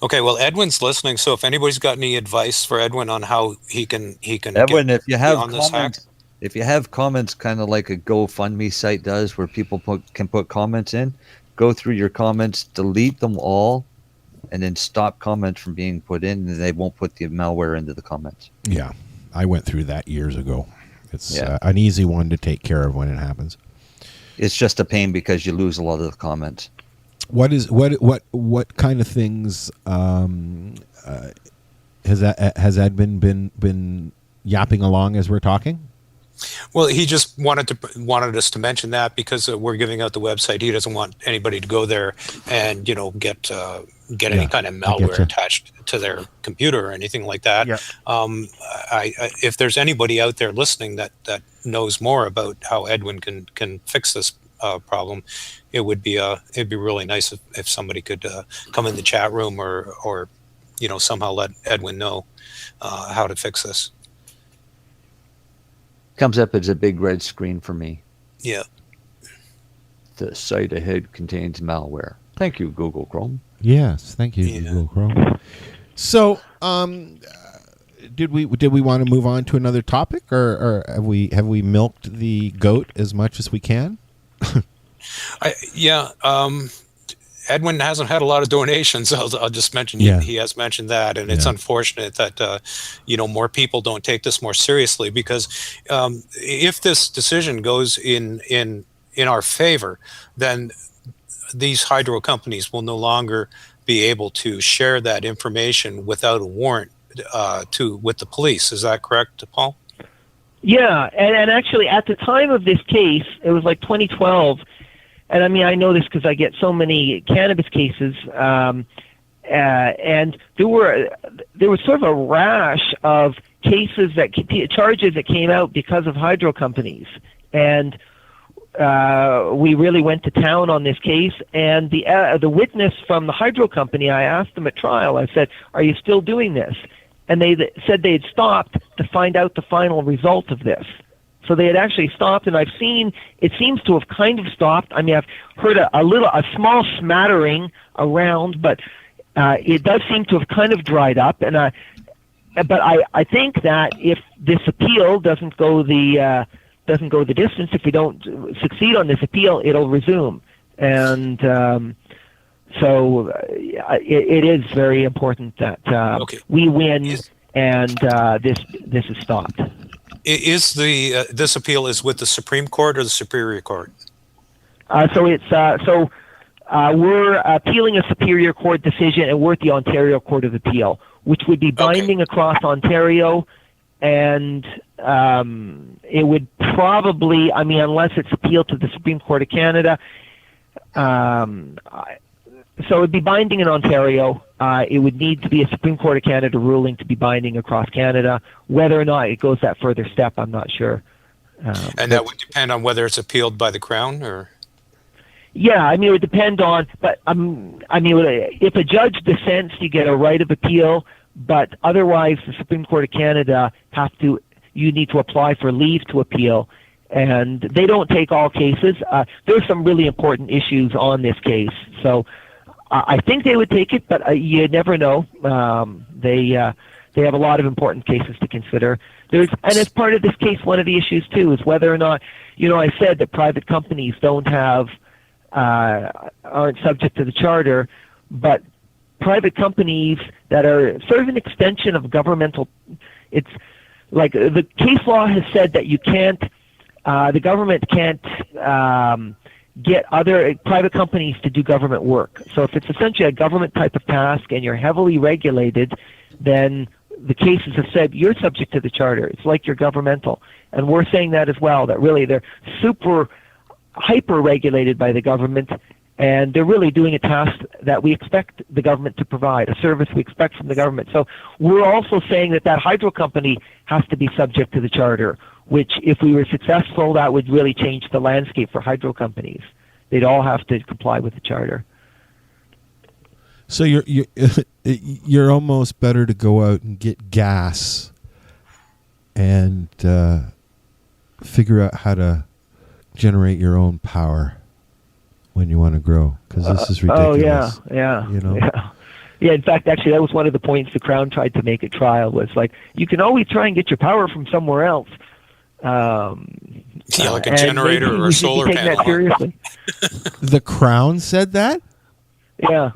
Okay, well, Edwin's listening, so if anybody's got any advice for Edwin on how he can Edwin, if you have on this hack. if you have comments, kind of like a GoFundMe site does, where people can put comments in, go through your comments, delete them all, and then stop comments from being put in, and they won't put the malware into the comments. Yeah, I went through that years ago. It's an easy one to take care of when it happens. It's just a pain because you lose a lot of the comments. What kind of things has Edmund been yapping along as we're talking? Well, he just wanted us to mention that because we're giving out the website. He doesn't want anybody to go there and get any kind of malware attached to their computer or anything like that. Yeah. If there's anybody out there listening that knows more about how Edwin can fix this problem, it'd be really nice if somebody could come in the chat room or somehow let Edwin know how to fix this. Comes up as a big red screen for me. Yeah. The site ahead contains malware. Thank you, Google Chrome. Yes, thank you, Google Chrome. So, did we want to move on to another topic, or have we milked the goat as much as we can? Edwin hasn't had a lot of donations. I'll just mention he has mentioned that, and it's unfortunate that more people don't take this more seriously, because if this decision goes in our favor, then these hydro companies will no longer be able to share that information without a warrant with the police. Is that correct, Paul? Yeah, and actually at the time of this case, it was like 2012. And I mean, I know this because I get so many cannabis cases, and there was sort of a rash of cases charges that came out because of hydro companies, and we really went to town on this case. And the witness from the hydro company, I asked them at trial. I said, "Are you still doing this?" And they said they had stopped to find out the final result of this. So they had actually stopped, and I've seen it seems to have kind of stopped. I mean, I've heard a small smattering around, but it does seem to have kind of dried up. And but I think that if this appeal doesn't go the distance, if we don't succeed on this appeal, it'll resume. And so it is very important that we win, and this is stopped. Is this appeal is with the Supreme Court or the Superior Court? We're appealing a Superior Court decision, and we're at the Ontario Court of Appeal, which would be binding across Ontario, and it would probably, I mean, unless it's appealed to the Supreme Court of Canada, so it would be binding in Ontario. It would need to be a Supreme Court of Canada ruling to be binding across Canada. Whether or not it goes that further step, I'm not sure. And that would depend on whether it's appealed by the Crown, or? Yeah, I mean, it would depend on, but I mean, if a judge dissents, you get a right of appeal, but otherwise the Supreme Court of Canada you need to apply for leave to appeal, and they don't take all cases. There's some really important issues on this case, so I think they would take it, but you never know. They have a lot of important cases to consider. And as part of this case, one of the issues too is whether or not, I said that private companies aren't subject to the charter, but private companies that are sort of an extension of governmental, it's like the case law has said that you can't, the government can't get other private companies to do government work. So if it's essentially a government type of task and you're heavily regulated, then the cases have said you're subject to the charter. It's like you're governmental. And we're saying that as well, that really they're super hyper regulated by the government, and they're really doing a task that we expect the government to provide, a service we expect from the government. So we're also saying that that hydro company has to be subject to the charter, which if we were successful, that would really change the landscape for hydro companies. They'd all have to comply with the charter. So you're almost better to go out and get gas and figure out how to generate your own power when you want to grow, because this is ridiculous. Oh yeah. You know? Yeah, in fact, actually, that was one of the points the Crown tried to make at trial, was like, you can always try and get your power from somewhere else. Like a generator or a solar panel. That seriously. The Crown said that? Yeah.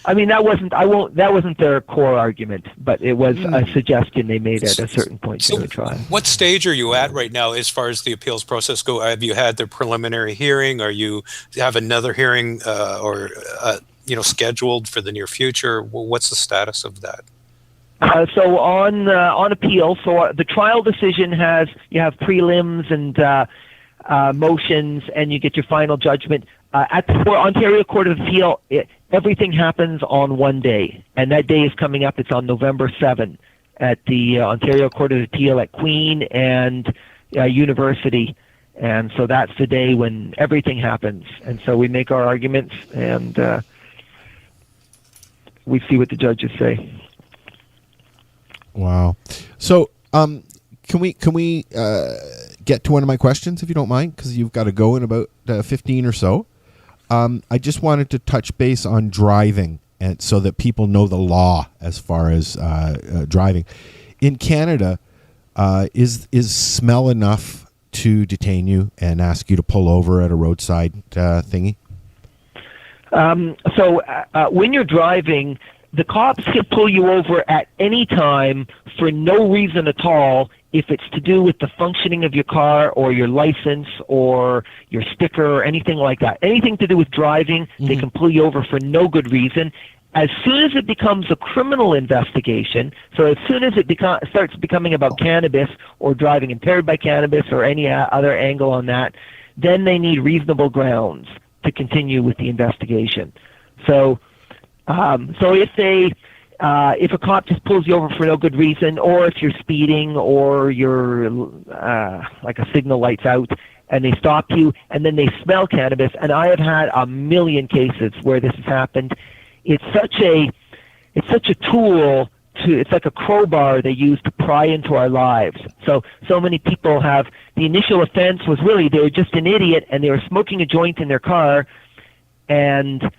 I mean, that wasn't their core argument, but it was a suggestion they made at a certain point during the trial. What stage are you at right now as far as the appeals process go? Have you had the preliminary hearing? Are you have another hearing scheduled for the near future? What's the status of that? So on appeal, so the trial decision you have prelims and motions, and you get your final judgment. At the Ontario Court of Appeal, everything happens on one day, and that day is coming up. It's on November 7 at the Ontario Court of Appeal at Queen and University, and so that's the day when everything happens. And so we make our arguments, and we see what the judges say. Wow. So, can we get to one of my questions, if you don't mind, because you've got to go in about 15 or so. I just wanted to touch base on driving, and so that people know the law as far as driving. In Canada, is smell enough to detain you and ask you to pull over at a roadside thingy? So when you're driving, the cops can pull you over at any time for no reason at all if it's to do with the functioning of your car or your license or your sticker or anything like that. Anything to do with driving, they can pull you over for no good reason. As soon as it becomes a criminal investigation, so as soon as it starts becoming about cannabis or driving impaired by cannabis or any other angle on that, then they need reasonable grounds to continue with the investigation. So if a cop just pulls you over for no good reason, or if you're speeding or you're like a signal light's out and they stop you and then they smell cannabis, and I have had a million cases where this has happened. It's such a tool it's like a crowbar they use to pry into our lives. So many people have, the initial offense was really they were just an idiot and they were smoking a joint in their car, and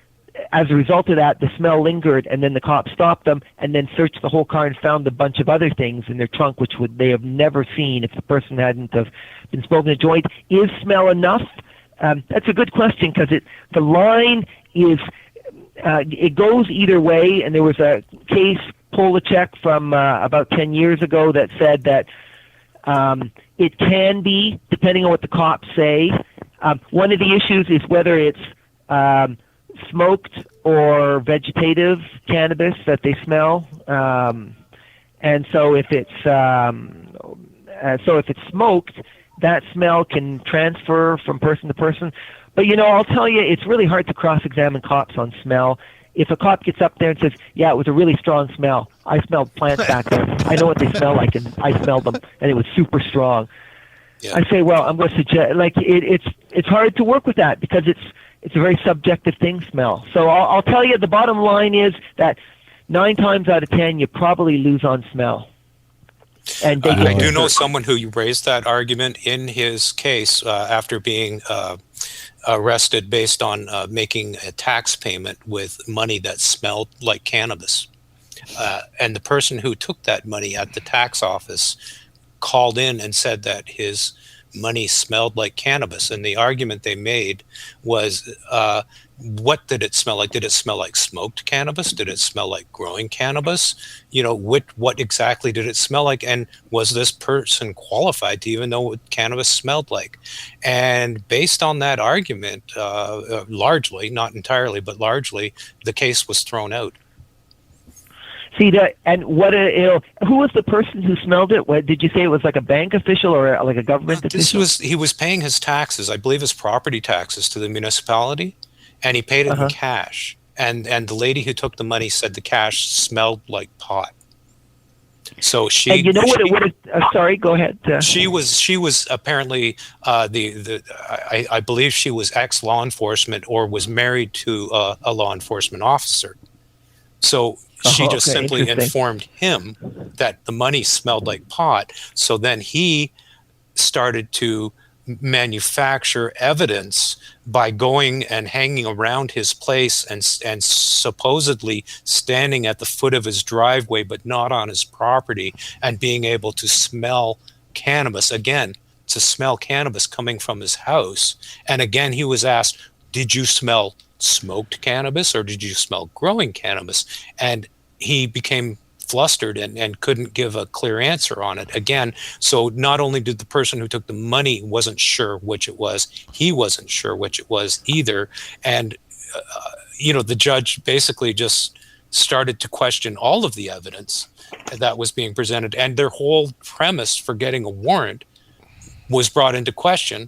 as a result of that, the smell lingered, and then the cops stopped them and then searched the whole car and found a bunch of other things in their trunk which they have never seen if the person hadn't have been smoking a joint. Is smell enough? That's a good question, because the line is it goes either way, and there was a case, Polacek, from about 10 years ago that said that it can be, depending on what the cops say. One of the issues is whether it's smoked or vegetative cannabis that they smell, and so if it's smoked, that smell can transfer from person to person. But I'll tell you, it's really hard to cross-examine cops on smell. If a cop gets up there and says, "Yeah, it was a really strong smell. I smelled plants back there. I know what they smell like, and I smelled them, and it was super strong." Yeah. I say, well, I'm going to suggest, it's hard to work with that because it's a very subjective thing, smell. So I'll tell you, the bottom line is that 9 times out of 10, you probably lose on smell. And I do know someone who raised that argument in his case after being arrested based on making a tax payment with money that smelled like cannabis. And the person who took that money at the tax office called in and said that his money smelled like cannabis. And the argument they made was, what did it smell like? Did it smell like smoked cannabis? Did it smell like growing cannabis? What exactly did it smell like? And was this person qualified to even know what cannabis smelled like? And based on that argument, largely, not entirely, but largely, the case was thrown out. See that, and who was the person who smelled it? What did you say? It was like a bank official or like a government official? He was paying his taxes, I believe his property taxes to the municipality, and he paid it in cash. And the lady who took the money said the cash smelled like pot. So she. And you know what? It would have. Sorry, go ahead. She was apparently I believe she was ex law enforcement or was married to a law enforcement officer. So she just simply informed him that the money smelled like pot. So then he started to manufacture evidence by going and hanging around his place and supposedly standing at the foot of his driveway but not on his property and being able to smell cannabis coming from his house. And again, he was asked, did you smell smoked cannabis or did you smell growing cannabis? And he became flustered and couldn't give a clear answer on it again. So not only did the person who took the money wasn't sure which it was, he wasn't sure which it was either. And the judge basically just started to question all of the evidence that was being presented, and their whole premise for getting a warrant was brought into question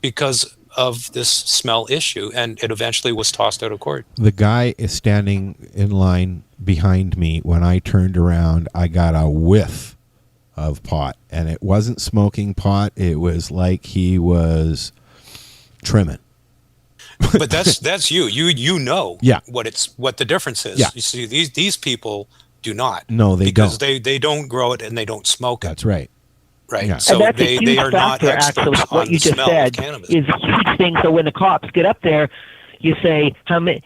because of this smell issue, and it eventually was tossed out of court. The guy is standing in line behind me. When I turned around, I got a whiff of pot, and it wasn't smoking pot. It was like he was trimming. But that's you. You know what the difference is. Yeah. You see, these people do not. No, they because don't. they don't grow it and they don't smoke it. That's right. Right. Yeah. So and that's they are not factor, experts actually, on what you the just smell said of cannabis. is a huge thing. So when the cops get up there, you say, how many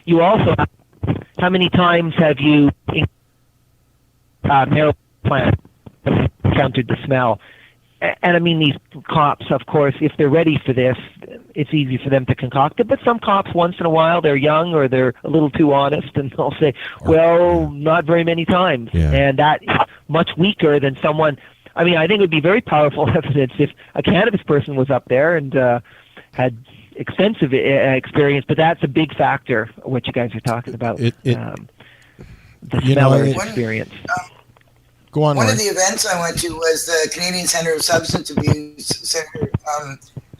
times have you marijuana plant encountered the smell? And I mean, these cops, of course, if they're ready for this, it's easy for them to concoct it. But some cops, once in a while, they're young or they're a little too honest, and they'll say, well, not very many times. Yeah. And that is much weaker than someone. I mean, I think it would be very powerful evidence if a cannabis person was up there and had extensive experience, but that's a big factor, what you guys are talking about, the smeller experience. Go on, One Lloyd. of the events I went to was the Canadian Centre of Substance Abuse Center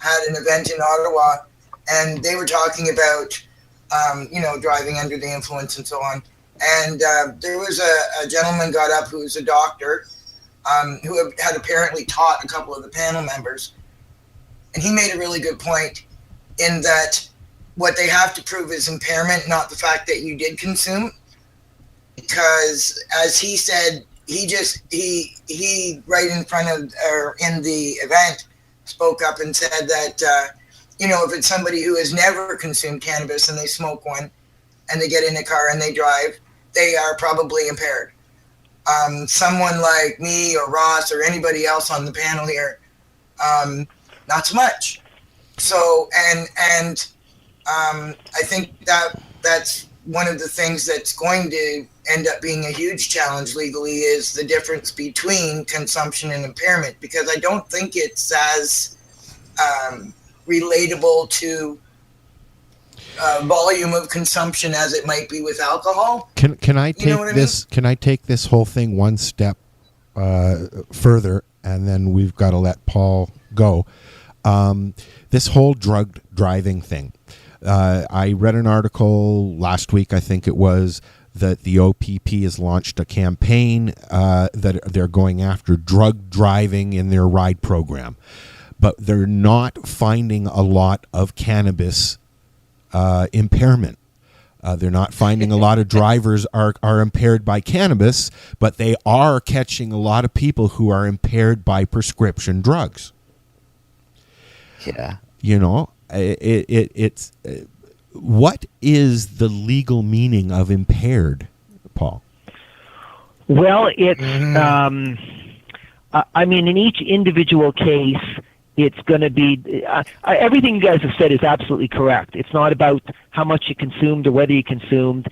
had an event in Ottawa, and they were talking about, driving under the influence and so on. And there was a gentleman got up who was a doctor who had apparently taught a couple of the panel members. And he made a really good point in that what they have to prove is impairment, not the fact that you did consume. Because as he said, he right in front of, or in the event, spoke up and said that, if it's somebody who has never consumed cannabis and they smoke one and they get in a car and they drive, they are probably impaired. Someone like me or Ross or anybody else on the panel here, not so much. So, and I think that's one of the things that's going to end up being a huge challenge legally is the difference between consumption and impairment, because I don't think it's as relatable to volume of consumption as it might be with alcohol. Can I take this? Can I take this whole thing one step further, and then we've got to let Paul go. This whole drug driving thing. I read an article last week, I think it was, that the OPP has launched a campaign that they're going after drug driving in their ride program, but they're not finding a lot of cannabis impairment. They're not finding a lot of drivers are impaired by cannabis, but they are catching a lot of people who are impaired by prescription drugs. Yeah. It's what is the legal meaning of impaired, Paul? Well, it's I mean, in each individual case, it's going to be everything you guys have said is absolutely correct. It's not about how much you consumed or whether you consumed.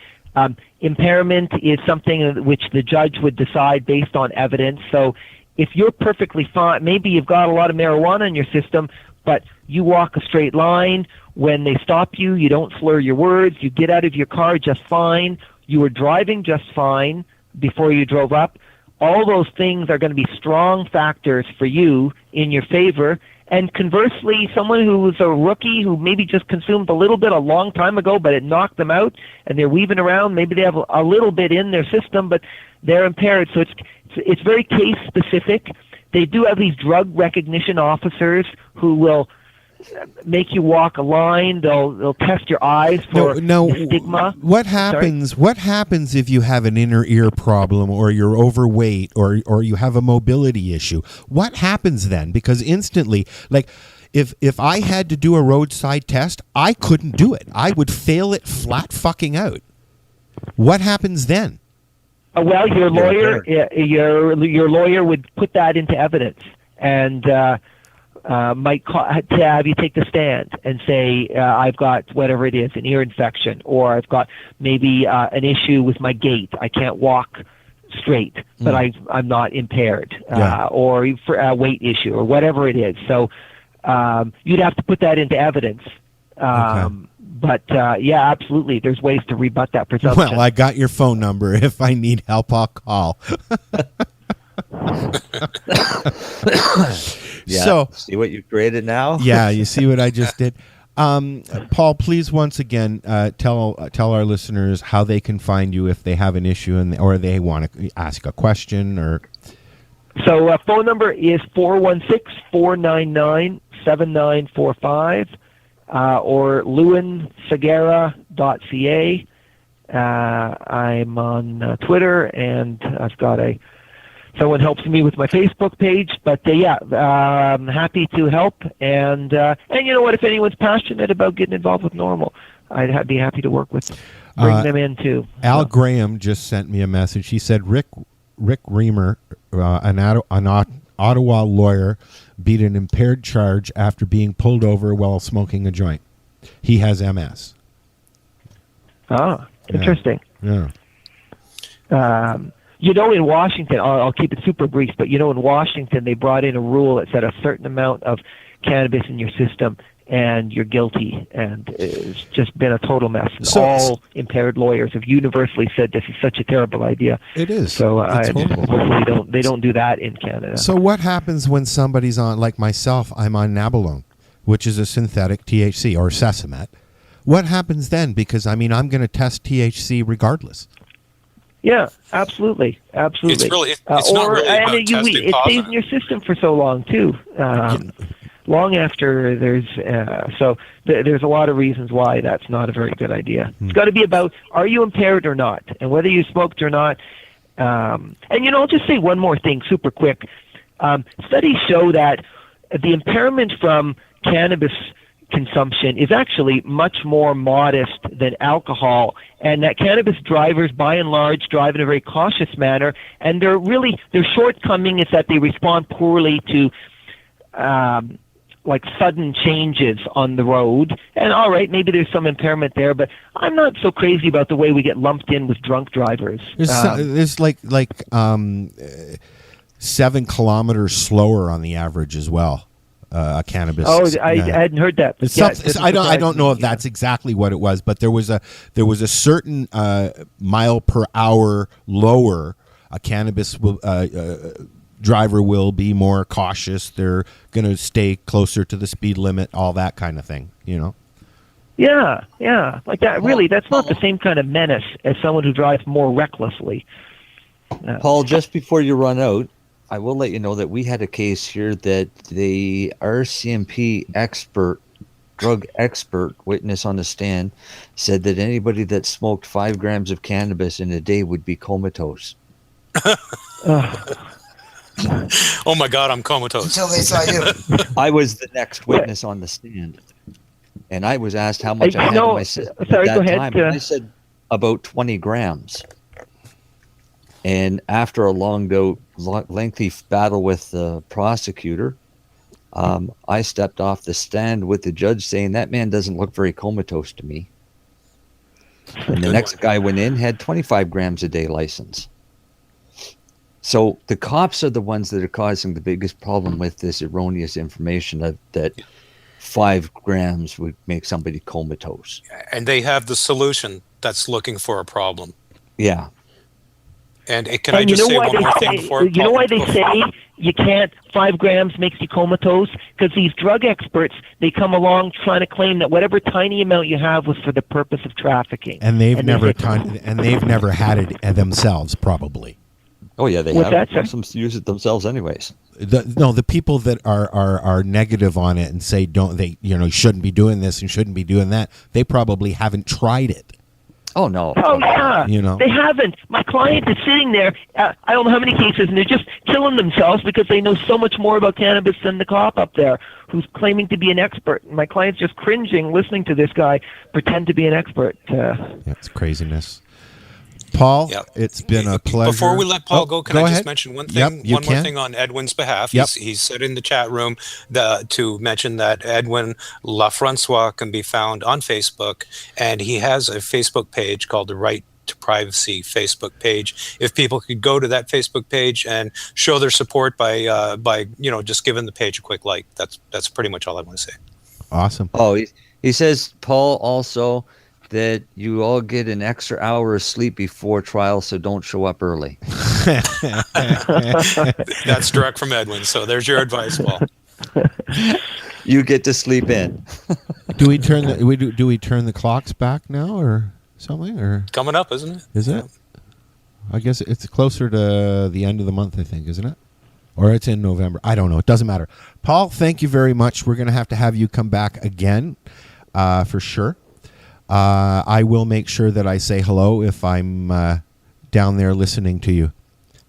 Impairment is something which the judge would decide based on evidence. So if you're perfectly fine, maybe you've got a lot of marijuana in your system, but you walk a straight line. When they stop you, you don't slur your words. You get out of your car just fine. You were driving just fine. before you drove up, all those things are going to be strong factors for you in your favor. And conversely, someone who's a rookie who maybe just consumed a little bit a long time ago, but it knocked them out, and they're weaving around, maybe they have a little bit in their system, but they're impaired. So it's very case specific. They do have these drug recognition officers who will make you walk a line. They'll test your eyes for stigma. What happens? Sorry? What happens if you have an inner ear problem, or you're overweight, or you have a mobility issue? What happens then? Because instantly, like if I had to do a roadside test, I couldn't do it. I would fail it flat fucking out. What happens then? Well, your your lawyer would put that into evidence and might have you take the stand and say, I've got whatever it is, an ear infection, or I've got maybe an issue with my gait. I can't walk straight, but I'm not impaired, or for a weight issue, or whatever it is. So you'd have to put that into evidence. But yeah, absolutely. There's ways to rebut that presumption. Well, I got your phone number. If I need help, I'll call. Yeah, so see what you created now? Yeah, you see what I just did. Paul, please once again tell our listeners how they can find you if they have an issue or they want to ask a question. Or so phone number is 416-499-7945 or lewinsegura.ca. I'm on Twitter, and I've got someone helps me with my Facebook page, but I'm happy to help. And you know what? If anyone's passionate about getting involved with Normal, I'd be happy to work with them. Bring them in too. Al Graham just sent me a message. He said Rick Reamer, an Ottawa lawyer, beat an impaired charge after being pulled over while smoking a joint. He has MS. Ah, interesting. Yeah. You know, in Washington, I'll keep it super brief, but you know, in Washington, they brought in a rule that said a certain amount of cannabis in your system and you're guilty, and it's just been a total mess. And all impaired lawyers have universally said this is such a terrible idea. It is. So hopefully they don't do that in Canada. So what happens when somebody's on, like myself, I'm on Nabalone, which is a synthetic THC, or Sesamet. What happens then? Because, I mean, I'm going to test THC regardless. Yeah, absolutely. It's really, it's not really about testing it stays in your system for so long, too. Long after there's a lot of reasons why that's not a very good idea. It's got to be about, are you impaired or not, and whether you smoked or not. And I'll just say one more thing super quick. Studies show that the impairment from cannabis consumption is actually much more modest than alcohol, and that cannabis drivers by and large drive in a very cautious manner, and their shortcoming is that they respond poorly to like sudden changes on the road. And all right, maybe there's some impairment there, but I'm not so crazy about the way we get lumped in with drunk drivers. There's like 7 kilometers slower on the average as well. A cannabis. Oh, I hadn't heard that. I don't know if that's exactly what it was, but there was a certain mile per hour lower. A cannabis driver will be more cautious. They're going to stay closer to the speed limit, all that kind of thing, you know? Yeah, like that. Really, that's not the same kind of menace as someone who drives more recklessly. Paul, just before you run out, I will let you know that we had a case here that the RCMP drug expert witness on the stand said that anybody that smoked 5 grams of cannabis in a day would be comatose. Oh my God, I'm comatose. Until they saw you. I was the next witness on the stand, and I was asked how much I had in my system sorry, at go that ahead, time. And I said about 20 grams. And after a lengthy battle with the prosecutor, I stepped off the stand with the judge saying, that man doesn't look very comatose to me. And the next guy went in, had 25 grams a day license. So the cops are the ones that are causing the biggest problem with this erroneous information that 5 grams would make somebody comatose. And they have the solution that's looking for a problem. Yeah. And can I just say one more thing before? You know why they say you can't? 5 grams makes you comatose, because these drug experts, they come along trying to claim that whatever tiny amount you have was for the purpose of trafficking. And they've never had it themselves, probably. Oh yeah, they have. Some use it themselves, anyways. The people that are negative on it and say you shouldn't be doing this and shouldn't be doing that, they probably haven't tried it. Oh no. Oh yeah. They haven't. My client is sitting there. I don't know how many cases, and they're just killing themselves because they know so much more about cannabis than the cop up there, who's claiming to be an expert. And my client's just cringing listening to this guy pretend to be an expert. It's craziness. Paul, it's been a pleasure. Before we let Paul go, can I ahead. just mention one thing? One more thing on Edwin's behalf. He's said in the chat room to mention that Edwin Lafrancois can be found on Facebook, and he has a Facebook page called the Right to Privacy Facebook page. If people could go to that Facebook page and show their support by just giving the page a quick like, that's pretty much all I want to say. Awesome. Oh, he says, Paul, also that you all get an extra hour of sleep before trial, so don't show up early. That's direct from Edwin, so there's your advice, Paul. You get to sleep in. Do we turn the clocks back now or something? Or coming up, isn't it? Is it? I guess it's closer to the end of the month, I think, isn't it? Or it's in November. I don't know. It doesn't matter. Paul, thank you very much. We're going to have you come back again for sure. I will make sure that I say hello if I'm down there listening to you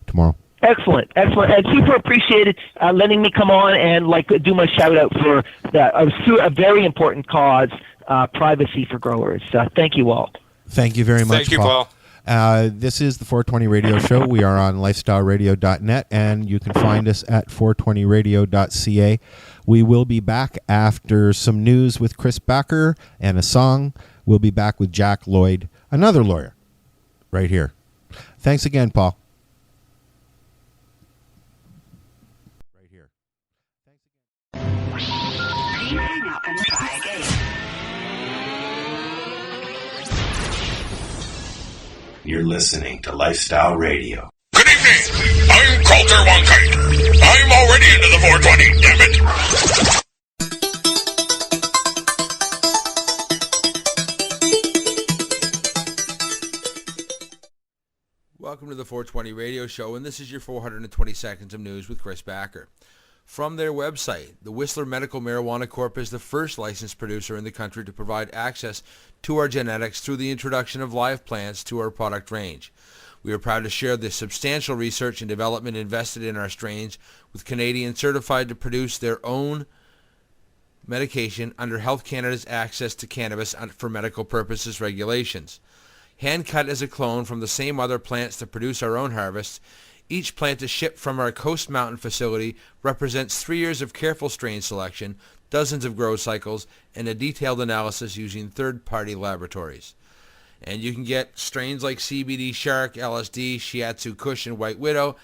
tomorrow. Excellent, and super appreciated letting me come on and do my shout out for a very important cause, privacy for growers. Thank you all. Thank you very much. Thank you, Paul. This is the 420 Radio Show. We are on lifestyleradio.net, and you can find us at 420radio.ca. We will be back after some news with Chris Backer and a song. We'll be back with Jack Lloyd, another lawyer, right here. Thanks again, Paul. Right here. Please hang up and try again. You're listening to Lifestyle Radio. Good evening. I'm Coulter Wonkite. I'm already into the 420, damn it. Welcome to the 420 Radio Show, and this is your 420 seconds of news with Chris Backer. From their website, the Whistler Medical Marijuana Corp is the first licensed producer in the country to provide access to our genetics through the introduction of live plants to our product range. We are proud to share the substantial research and development invested in our strains with Canadians certified to produce their own medication under Health Canada's Access to Cannabis for Medical Purposes regulations. Hand-cut as a clone from the same other plants to produce our own harvests, each plant is shipped from our Coast Mountain facility represents 3 years of careful strain selection, dozens of grow cycles, and a detailed analysis using third-party laboratories. And you can get strains like CBD Shark, LSD, Shiatsu Kush, and White Widow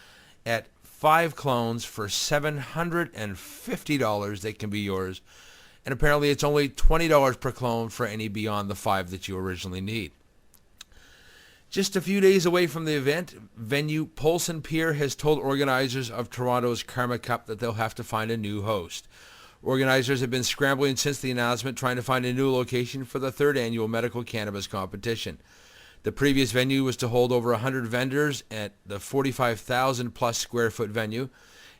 at 5 clones for $750. They can be yours. And apparently it's only $20 per clone for any beyond the 5 that you originally need. Just a few days away from the event, venue Polson Pier has told organizers of Toronto's Karma Cup that they'll have to find a new host. Organizers have been scrambling since the announcement, trying to find a new location for the third annual medical cannabis competition. The previous venue was to hold over 100 vendors at the 45,000 plus square foot venue.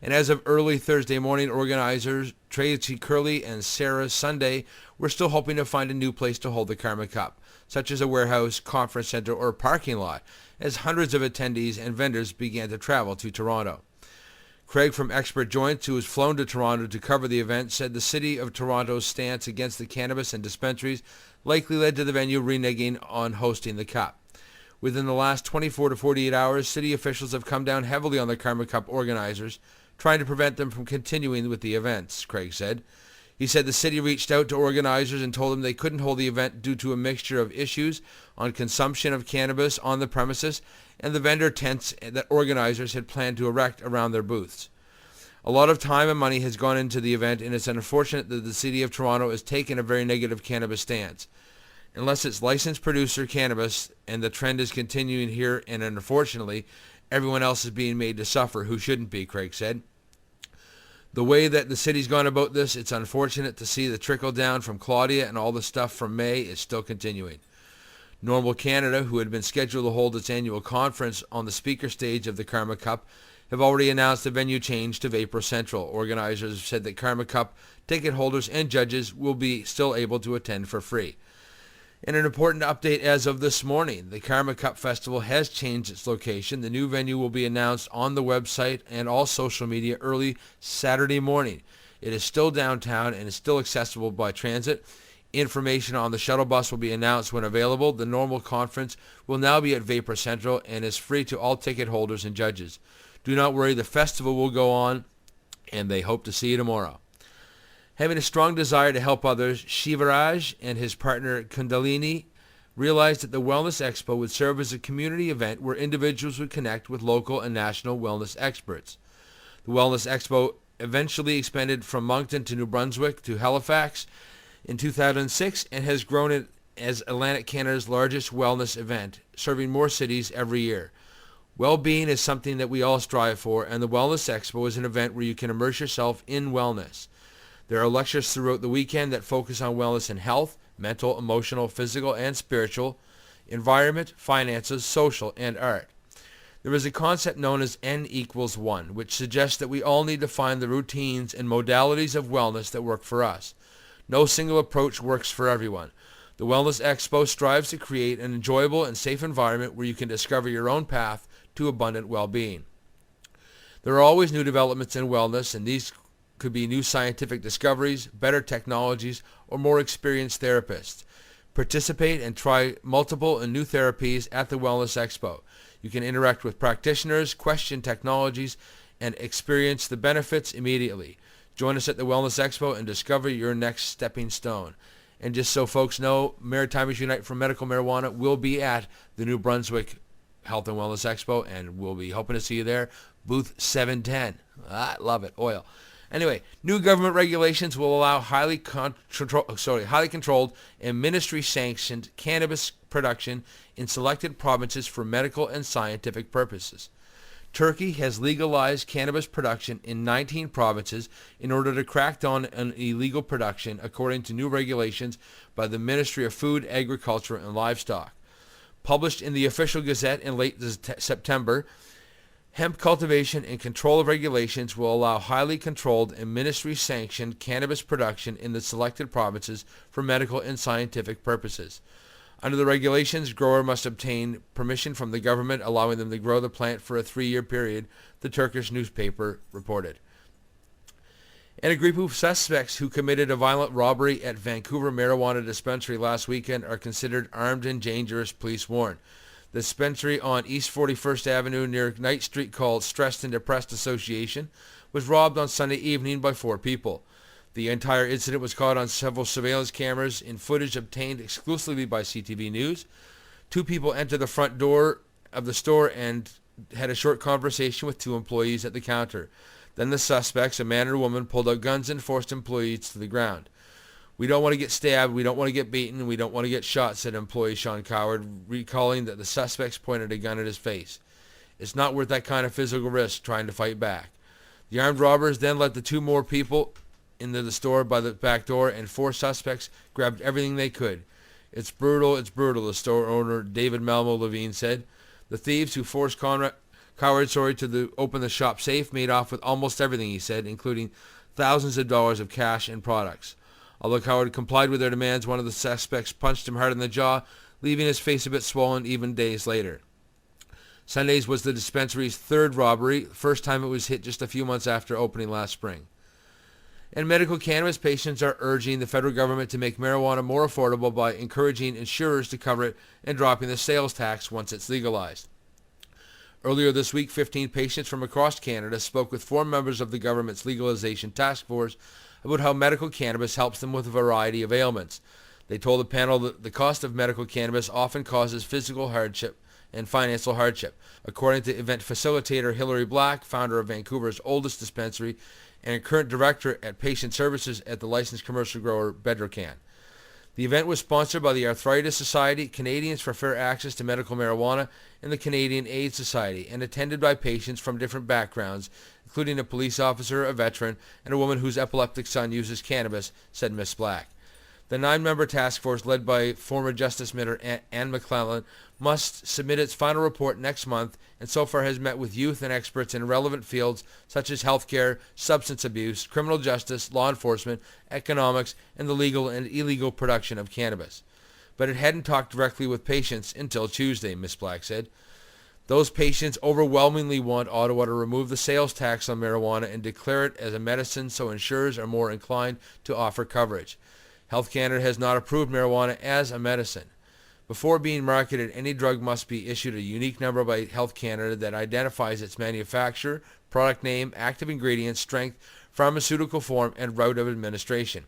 And as of early Thursday morning, organizers Tracy Curley and Sarah Sunday were still hoping to find a new place to hold the Karma Cup, such as a warehouse, conference center, or parking lot, as hundreds of attendees and vendors began to travel to Toronto. Craig from Expert Joints, who was flown to Toronto to cover the event, said the City of Toronto's stance against the cannabis and dispensaries likely led to the venue reneging on hosting the Cup. Within the last 24 to 48 hours, city officials have come down heavily on the Karma Cup organizers, trying to prevent them from continuing with the events, Craig said. He said the city reached out to organizers and told them they couldn't hold the event due to a mixture of issues on consumption of cannabis on the premises and the vendor tents that organizers had planned to erect around their booths. A lot of time and money has gone into the event, and it's unfortunate that the City of Toronto has taken a very negative cannabis stance. Unless it's licensed producer cannabis, and the trend is continuing here, and unfortunately, Everyone else is being made to suffer who shouldn't be, Craig said. The way that the city's gone about this, it's unfortunate to see the trickle down from Claudia, and all the stuff from May is still continuing. Normal Canada, who had been scheduled to hold its annual conference on the speaker stage of the Karma Cup, have already announced a venue change to Vapor Central. Organizers have said that Karma Cup ticket holders and judges will be still able to attend for free. And an important update as of this morning, the Karma Cup Festival has changed its location. The new venue will be announced on the website and all social media early Saturday morning. It is still downtown and is still accessible by transit. Information on the shuttle bus will be announced when available. The normal conference will now be at Vapor Central and is free to all ticket holders and judges. Do not worry, the festival will go on, and they hope to see you tomorrow. Having a strong desire to help others, Shivaraj and his partner Kundalini realized that the Wellness Expo would serve as a community event where individuals would connect with local and national wellness experts. The Wellness Expo eventually expanded from Moncton to New Brunswick to Halifax in 2006 and has grown it as Atlantic Canada's largest wellness event, serving more cities every year. Well-being is something that we all strive for, and the Wellness Expo is an event where you can immerse yourself in wellness. There are lectures throughout the weekend that focus on wellness and health, mental, emotional, physical, and spiritual, environment, finances, social, and art. There is a concept known as N=1, which suggests that we all need to find the routines and modalities of wellness that work for us. No single approach works for everyone. The Wellness Expo strives to create an enjoyable and safe environment where you can discover your own path to abundant well-being. There are always new developments in wellness, and these could be new scientific discoveries, better technologies, or more experienced therapists. Participate and try multiple and new therapies at the Wellness Expo. You can interact with practitioners, question technologies, and experience the benefits immediately. Join us at the Wellness Expo and discover your next stepping stone. And just so folks know, Maritimers Unite for Medical Marijuana will be at the New Brunswick Health and Wellness Expo, and we'll be hoping to see you there. Booth 710. I love it. Oil. Anyway, new government regulations will allow highly controlled and ministry-sanctioned cannabis production in selected provinces for medical and scientific purposes. Turkey has legalized cannabis production in 19 provinces in order to crack down on illegal production, according to new regulations by the Ministry of Food, Agriculture, and Livestock. Published in the Official Gazette in late September, hemp cultivation and control of regulations will allow highly controlled and ministry-sanctioned cannabis production in the selected provinces for medical and scientific purposes. Under the regulations, grower must obtain permission from the government, allowing them to grow the plant for a 3-year period, the Turkish newspaper reported. And a group of suspects who committed a violent robbery at Vancouver marijuana dispensary last weekend are considered armed and dangerous, police warn. The dispensary on East 41st Avenue near Knight Street, called Stressed and Depressed Association, was robbed on Sunday evening by 4 people. The entire incident was caught on several surveillance cameras in footage obtained exclusively by CTV News. 2 people entered the front door of the store and had a short conversation with 2 employees at the counter. Then the suspects, a man and a woman, pulled out guns and forced employees to the ground. "We don't want to get stabbed, we don't want to get beaten, we don't want to get shot," said employee Sean Coward, recalling that the suspects pointed a gun at his face. "It's not worth that kind of physical risk trying to fight back." The armed robbers then let the 2 more people into the store by the back door, and 4 suspects grabbed everything they could. It's brutal, the store owner David Malmo Levine said. The thieves who forced Coward to open the shop safe made off with almost everything, he said, including thousands of dollars of cash and products. Although Coward complied with their demands, one of the suspects punched him hard in the jaw, leaving his face a bit swollen even days later. Sunday's was the dispensary's 3rd robbery, first time it was hit just a few months after opening last spring. And medical cannabis patients are urging the federal government to make marijuana more affordable by encouraging insurers to cover it and dropping the sales tax once it's legalized. Earlier this week, 15 patients from across Canada spoke with 4 members of the government's legalization task force about how medical cannabis helps them with a variety of ailments. They told the panel that the cost of medical cannabis often causes physical hardship and financial hardship. According to event facilitator Hilary Black, founder of Vancouver's oldest dispensary and current director at patient services at the licensed commercial grower Bedrocan. The event was sponsored by the Arthritis Society, Canadians for Fair Access to Medical Marijuana, and the Canadian AIDS Society, and attended by patients from different backgrounds, including a police officer, a veteran, and a woman whose epileptic son uses cannabis, said Ms. Black. The 9-member task force, led by former Justice Minister Anne McClellan, must submit its final report next month, and so far has met with youth and experts in relevant fields such as healthcare, substance abuse, criminal justice, law enforcement, economics, and the legal and illegal production of cannabis. But it hadn't talked directly with patients until Tuesday, Ms. Black said. Those patients overwhelmingly want Ottawa to remove the sales tax on marijuana and declare it as a medicine so insurers are more inclined to offer coverage. Health Canada has not approved marijuana as a medicine. Before being marketed, any drug must be issued a unique number by Health Canada that identifies its manufacturer, product name, active ingredient, strength, pharmaceutical form, and route of administration.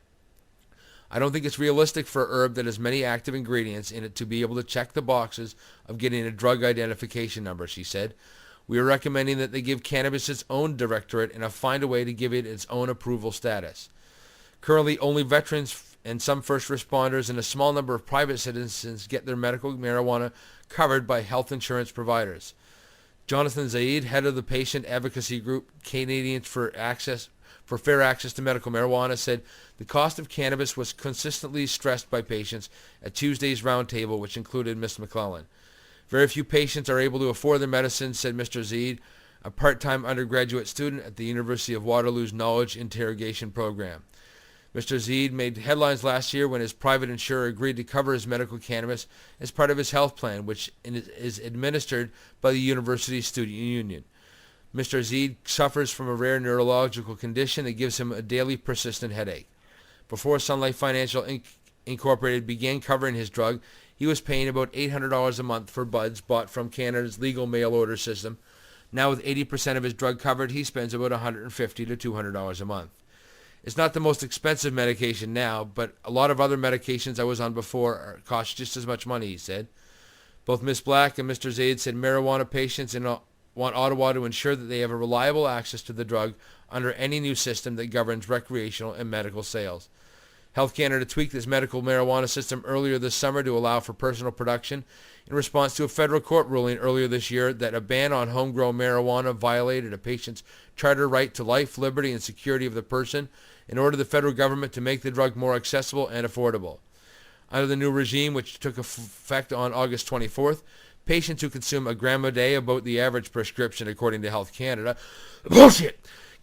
I don't think it's realistic for a herb that has many active ingredients in it to be able to check the boxes of getting a drug identification number, she said. We are recommending that they give cannabis its own directorate and find a way to give it its own approval status. Currently, only veterans and some first responders and a small number of private citizens get their medical marijuana covered by health insurance providers. Jonathan Zaid, head of the patient advocacy group Canadians for Fair Access to Medical Marijuana, said the cost of cannabis was consistently stressed by patients at Tuesday's roundtable, which included Ms. McClellan. Very few patients are able to afford their medicine, said Mr. Zaid, a part-time undergraduate student at the University of Waterloo's Knowledge Interrogation Program. Mr. Zaid made headlines last year when his private insurer agreed to cover his medical cannabis as part of his health plan, which is administered by the University Student Union. Mr. Zaid suffers from a rare neurological condition that gives him a daily persistent headache. Before Sun Life Financial Incorporated began covering his drug, he was paying about $800 a month for buds bought from Canada's legal mail order system. Now with 80% of his drug covered, he spends about $150 to $200 a month. It's not the most expensive medication now, but a lot of other medications I was on before cost just as much money, he said. Both Ms. Black and Mr. Zaid said marijuana patients want Ottawa to ensure that they have a reliable access to the drug under any new system that governs recreational and medical sales. Health Canada tweaked its medical marijuana system earlier this summer to allow for personal production in response to a federal court ruling earlier this year that a ban on homegrown marijuana violated a patient's charter right to life, liberty, and security of the person in order for the federal government to make the drug more accessible and affordable. Under the new regime, which took effect on August 24th, patients who consume a gram a day, about the average prescription according to Health Canada,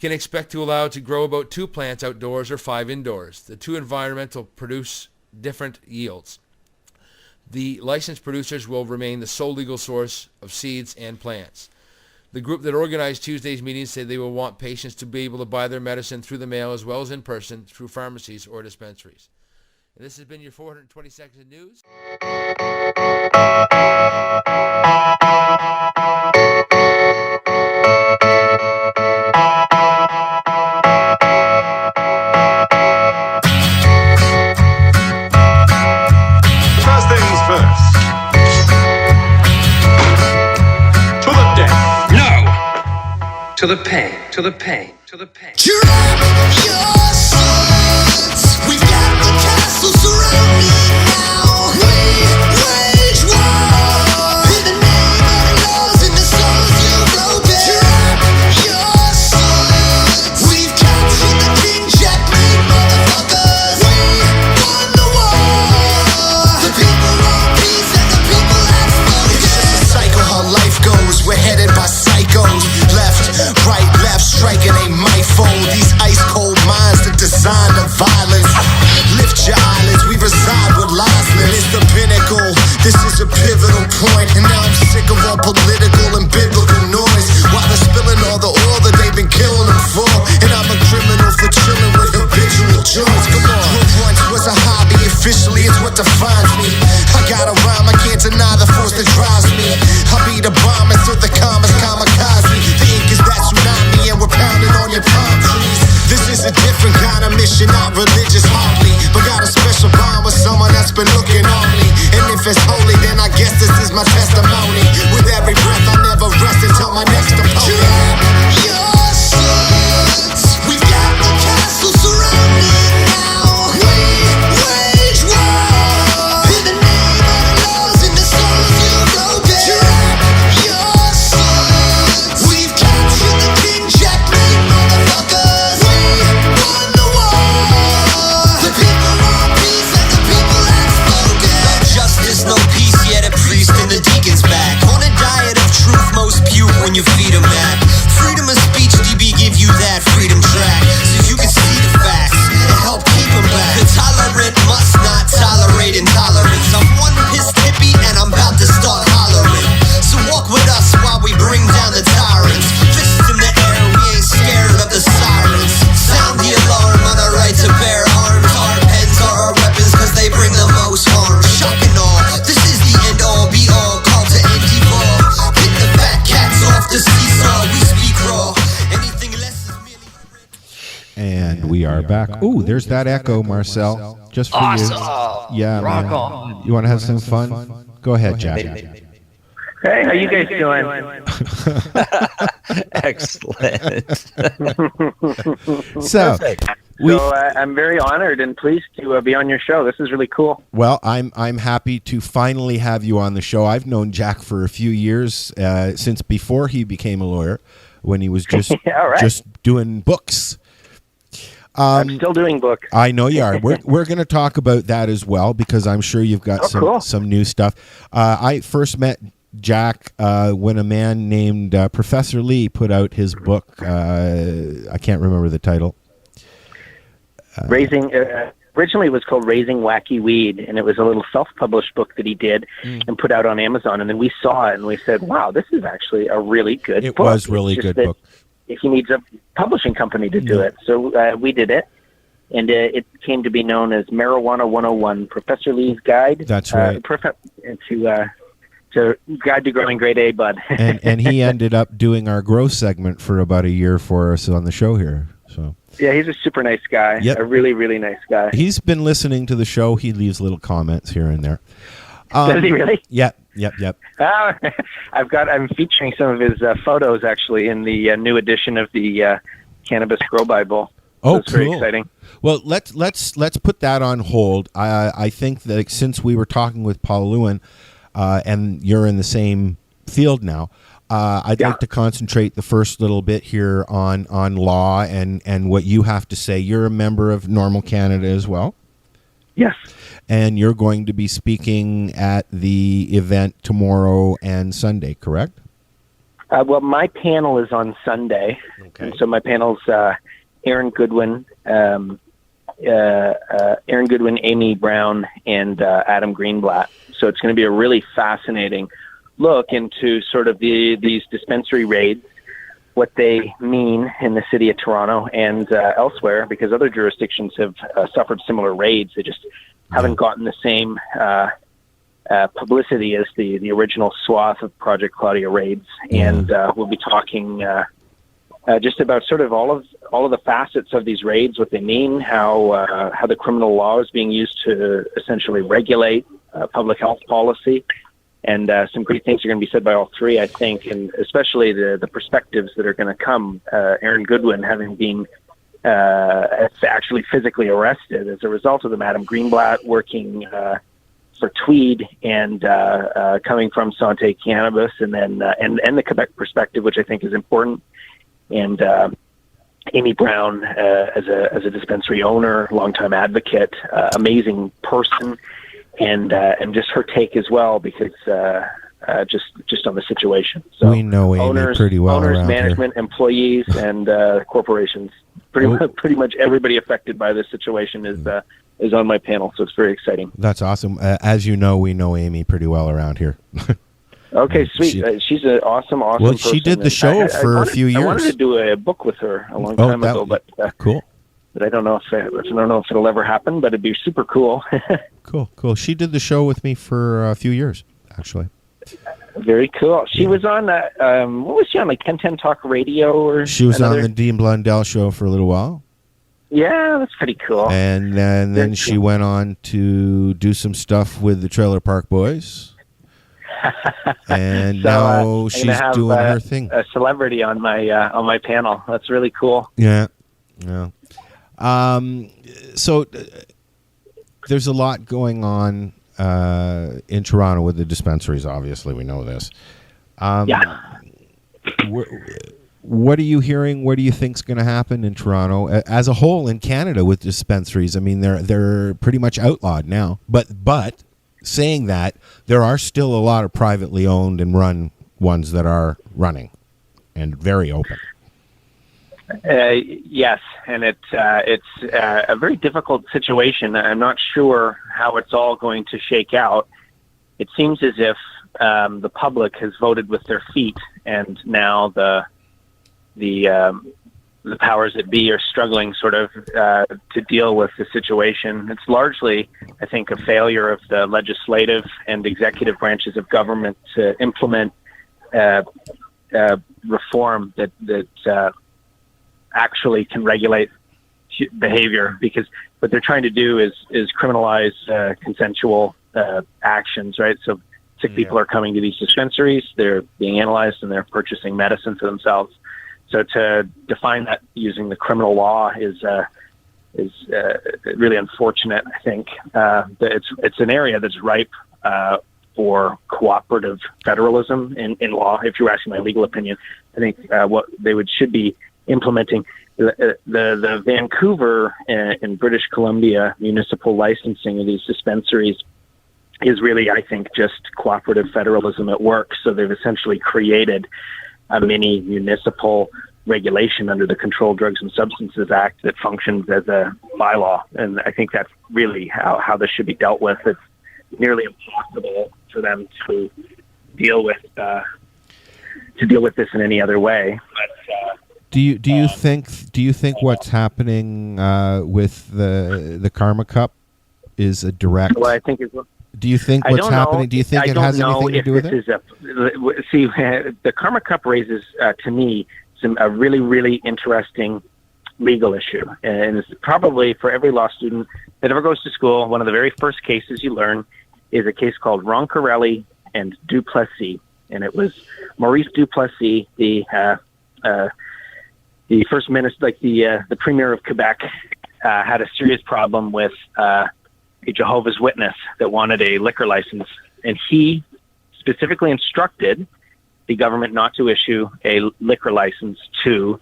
can expect to allow to grow about 2 plants outdoors or 5 indoors. The 2 environmental produce different yields. The licensed producers will remain the sole legal source of seeds and plants. The group that organized Tuesday's meeting said they will want patients to be able to buy their medicine through the mail as well as in person through pharmacies or dispensaries. And this has been your 420 seconds of news. First things first. To the death. No. To the pain. To the pain. To the pain. Drop your swords. We've got the castle surrounded now. We wage war in the name of the laws and the souls you've broken. Drop your swords. We've captured the king, checkmate, motherfuckers. We won the war. The people want peace and the people have spoken. It's just a cycle how life goes. We're headed by psychos. Left, right, left, striking ain't my fold. These ice cold minds that design the violence. Lift your eyelids, we reside with Liesland. It's the pinnacle, this is a pivotal point. And now I'm sick of all political and biblical noise. While they're spilling all the oil that they've been killing them for. And I'm a criminal for chilling with habitual joints. Come on, what once was a hobby, officially it's what defines me. I got a rhyme, I can't deny the force that drives me. I'll be the bomb until the commas kamikaze. The ink is that tsunami and we're pounding on your palm trees. This is a different kind of mission, not religious hardly, but got a special bond with someone that's been looking on me. And if it's holy, then I guess this is my testimony. With every breath I never rest until my next opponent. Drop your swords. We've got the castle surrounded now. We wage war And we are back. Ooh, there's that echo, Marcel. Just for you. Yeah, Rock man. on. You want to have some fun? Go ahead, Jack. Hey, how you guys doing? Excellent. So, I'm very honored and pleased to be on your show. This is really cool. Well, I'm happy to finally have you on the show. I've known Jack for a few years, since before he became a lawyer, when he was just just doing books. I'm still doing books. I know you are. We're going to talk about that as well, because I'm sure you've got some new stuff. I first met Jack when a man named Professor Lee put out his book. I can't remember the title. Originally it was called Raising Wacky Weed, and it was a little self-published book that he did and put out on Amazon. And then we saw it and we said, wow, this is actually a really good book. It was really good book. He needs a publishing company to do it. So we did it, and it came to be known as Marijuana 101, Professor Lee's Guide. That's right. To Guide to Growing Grade A Bud. and he ended up doing our grow segment for about a year for us on the show here. So yeah, he's a super nice guy. Yep. A really, really nice guy. He's been listening to the show. He leaves little comments here and there. Does he really? Yep. I'm featuring some of his photos actually in the new edition of the Cannabis Grow Bible. Oh, it's very exciting. Well, let's put that on hold. I think that since we were talking with Paul Lewin, and you're in the same field now, I'd like to concentrate the first little bit here on law and what you have to say. You're a member of Normal Canada as well. Yes. And you're going to be speaking at the event tomorrow and Sunday, correct? Well, my panel is on Sunday. Okay. And so my panel's Aaron Goodwin, Amy Brown, and Adam Greenblatt. So it's going to be a really fascinating look into sort of these dispensary raids, what they mean in the city of Toronto and elsewhere, because other jurisdictions have suffered similar raids. They just haven't gotten the same publicity as the original swath of Project Claudia raids. And we'll be talking just about sort of all of the facets of these raids, what they mean, how the criminal law is being used to essentially regulate public health policy. And some great things are going to be said by all three, I think, and especially the perspectives that are going to come. Aaron Goodwin having been actually physically arrested as a result of them. Adam Greenblatt working for Tweed and coming from Santé Cannabis, and then and the Quebec perspective, which I think is important. And Amy Brown as a dispensary owner, longtime advocate, amazing person. And just her take as well, because just on the situation. So we know Amy pretty well. Owners, management, employees, and corporations. Pretty much everybody affected by this situation is on my panel. So it's very exciting. That's awesome. As you know, we know Amy pretty well around here. Okay, sweet. She's an awesome Well, person. she did the show for a few years. I wanted to do a book with her a long time ago, but cool. But I don't know if it'll ever happen. But it'd be super cool. Cool. She did the show with me for a few years, actually. Very cool. She was on what was she on, like 1010 Talk Radio or? She was on the Dean Blundell show for a little while. Yeah, that's pretty cool. And then she went on to do some stuff with the Trailer Park Boys. And so, now she's doing her thing. A celebrity on my panel. That's really cool. Yeah. So there's a lot going on in Toronto with the dispensaries. Obviously, we know this. What are you hearing? What do you think's going to happen in Toronto as a whole in Canada with dispensaries? I mean, they're pretty much outlawed now. But saying that, there are still a lot of privately owned and run ones that are running and very open. Yes, and it's a very difficult situation. I'm not sure how it's all going to shake out. It seems as if the public has voted with their feet, and now the powers that be are struggling sort of to deal with the situation. It's largely, I think, a failure of the legislative and executive branches of government to implement reform that actually can regulate behavior, because what they're trying to do is criminalize consensual actions, right? So sick people are coming to these dispensaries, they're being analyzed, and they're purchasing medicine for themselves. So to define that using the criminal law is really unfortunate. I think it's an area that's ripe for cooperative federalism in law. If you're asking my legal opinion, I think what they should be implementing the Vancouver and British Columbia municipal licensing of these dispensaries is really, I think, just cooperative federalism at work. So they've essentially created a mini municipal regulation under the Controlled Drugs and Substances Act that functions as a bylaw. And I think that's really how this should be dealt with. It's nearly impossible for them to deal with this in any other way. But do you think what's happening with the Karma Cup is a direct? Well, I think do you think what's happening? Do you think it has anything to do with it? See, the Karma Cup raises to me a really, really interesting legal issue, and it's probably for every law student that ever goes to school, one of the very first cases you learn is a case called Roncarelli and Duplessis, and it was Maurice Duplessis, the first minister, like the premier of Quebec, had a serious problem with a Jehovah's Witness that wanted a liquor license, and he specifically instructed the government not to issue a liquor license to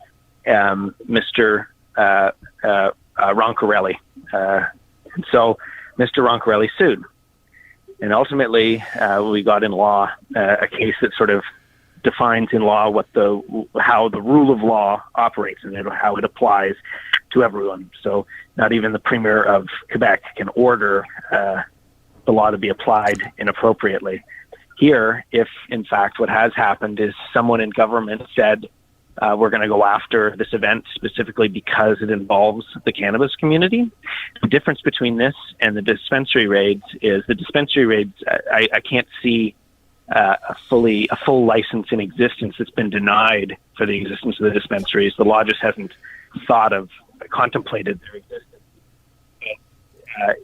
Mr. Roncarelli. And so Mr. Roncarelli sued. And ultimately, we got in law a case that sort of defines in law how the rule of law operates and how it applies to everyone. So not even the Premier of Quebec can order the law to be applied inappropriately. Here, if in fact what has happened is someone in government said, we're going to go after this event specifically because it involves the cannabis community. The difference between this and the dispensary raids is the dispensary raids, I can't see a full license in existence that's been denied for the existence of the dispensaries. The law just hasn't contemplated their existence.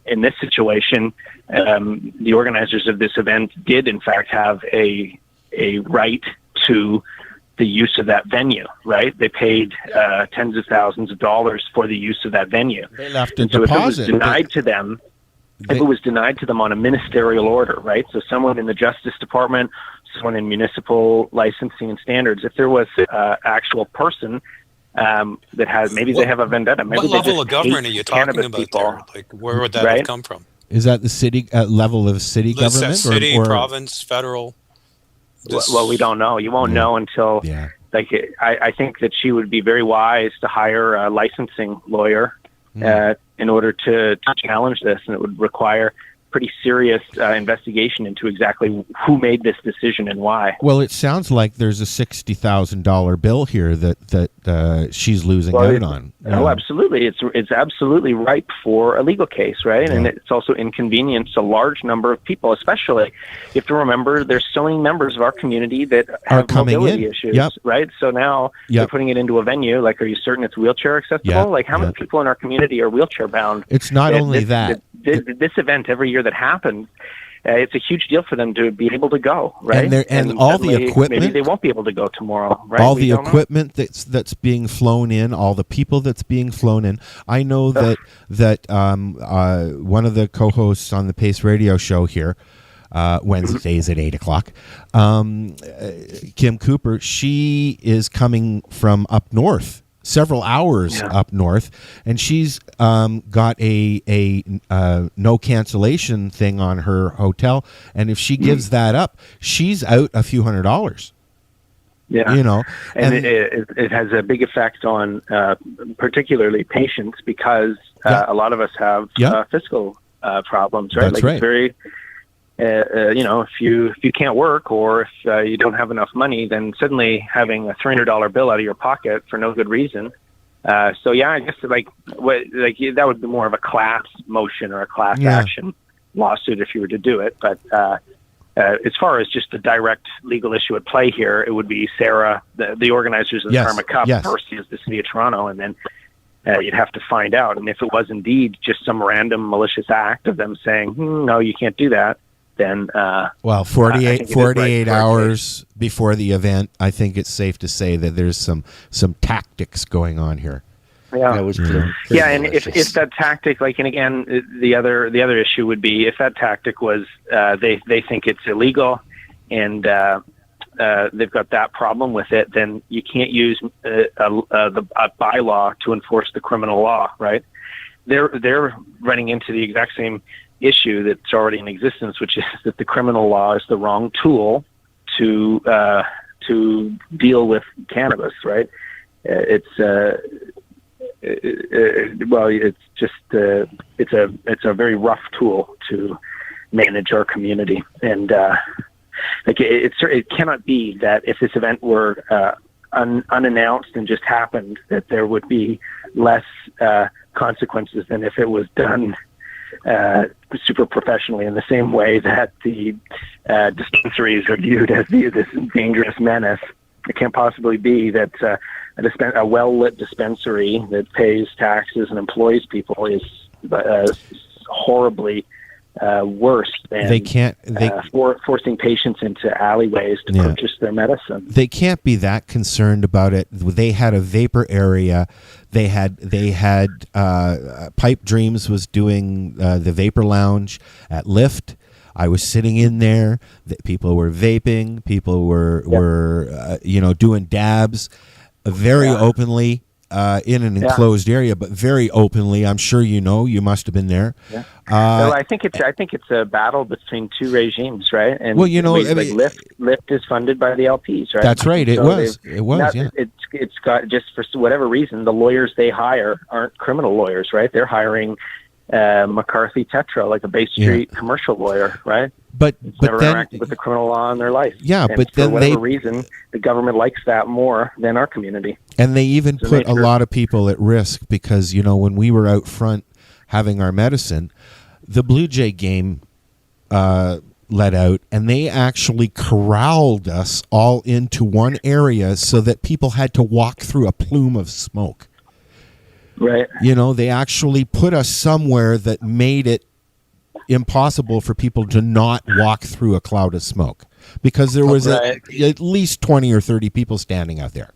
In this situation, the organizers of this event did in fact have a right to the use of that venue, right? They paid tens of thousands of dollars for the use of that venue. They left a so deposit. If it was denied to them, if it was denied to them on a ministerial order, right? So someone in the Justice Department, someone in municipal licensing and standards, if there was an actual person that has, maybe they have a vendetta. Maybe What level of government are you talking about people, there? Like, where would that have come from? Is that the city level of city government? City, or province, federal? Well, we don't know. You won't know until, I think that she would be very wise to hire a licensing lawyer in order to challenge this, and it would require pretty serious investigation into exactly who made this decision and why. Well, it sounds like there's a $60,000 bill here that she's losing out on. Oh, absolutely. It's absolutely ripe for a legal case, right? And it's also inconvenienced a large number of people, especially you have to remember there's so many members of our community that have mobility issues, right? So now they're putting it into a venue. Like, are you certain it's wheelchair accessible? Like, how many people in our community are wheelchair bound? It's not only that. This event every year that happens, it's a huge deal for them to be able to go, right? And all the equipment. Maybe they won't be able to go tomorrow, right? All the equipment that's being flown in, all the people that's being flown in. I know that one of the co-hosts on the Pace Radio show here, Wednesdays at 8:00, Kim Cooper, she is coming from up north. Several hours up north, and she's got a no cancellation thing on her hotel, and if she gives that up, she's out a few $100s. Yeah, and it has a big effect on particularly patients because a lot of us have fiscal problems, right? That's right. It's very. If you can't work or if you don't have enough money, then suddenly having a $300 bill out of your pocket for no good reason. I guess that would be more of a class motion or a class action lawsuit if you were to do it. But as far as just the direct legal issue at play here, it would be Sarah, the organizers of the Karma Cup versus the City of Toronto, and then you'd have to find out. And if it was indeed just some random malicious act of them saying, no, you can't do that, then... well, 48 hours before the event, I think it's safe to say that there's some tactics going on here. Yeah, that was pretty and if that tactic, like, and again, the other issue would be if that tactic was they think it's illegal, and they've got that problem with it, then you can't use a bylaw to enforce the criminal law, right? They're running into the exact same issue that's already in existence, which is that the criminal law is the wrong tool to deal with cannabis, right? It's just it's a very rough tool to manage our community, and it cannot be that if this event were unannounced and just happened, that there would be less consequences than if it was done super professionally, in the same way that the dispensaries are viewed as this dangerous menace. It can't possibly be that a well-lit dispensary that pays taxes and employs people is horribly worse than forcing patients into alleyways to purchase their medicine. They can't be that concerned about it. They had a vapor area. They had Pipe Dreams was doing the vapor lounge at Lyft. I was sitting in there. People were vaping. People were doing dabs very openly in an enclosed area, but very openly. I'm sure you must have been there. Yeah. Well, I think it's a battle between two regimes, right? And Lyft is funded by the LPs, right? That's right. It was. Yeah. It's got, just for whatever reason, the lawyers they hire aren't criminal lawyers, right? They're hiring McCarthy Tetra, like a Bay Street commercial lawyer, right? But never then interacted with the criminal law in their life. Yeah, and but for then whatever reason, the government likes that more than our community. And they even put a lot of people at risk because, when we were out front having our medicine, the Blue Jay game let out, and they actually corralled us all into one area so that people had to walk through a plume of smoke. Right. They actually put us somewhere that made it impossible for people to not walk through a cloud of smoke because there was at least 20 or 30 people standing out there.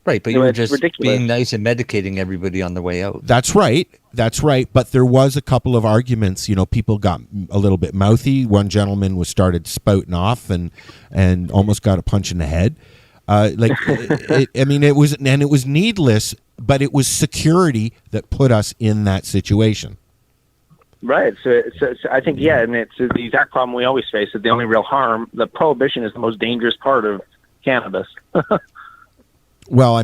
Right, but you were just being nice and medicating everybody on the way out. That's right. But there was a couple of arguments. People got a little bit mouthy. One gentleman started spouting off and almost got a punch in the head. It was needless, but it was security that put us in that situation. Right. So I think, and it's the exact problem we always face. That the only real harm, the prohibition is the most dangerous part of cannabis. Well, I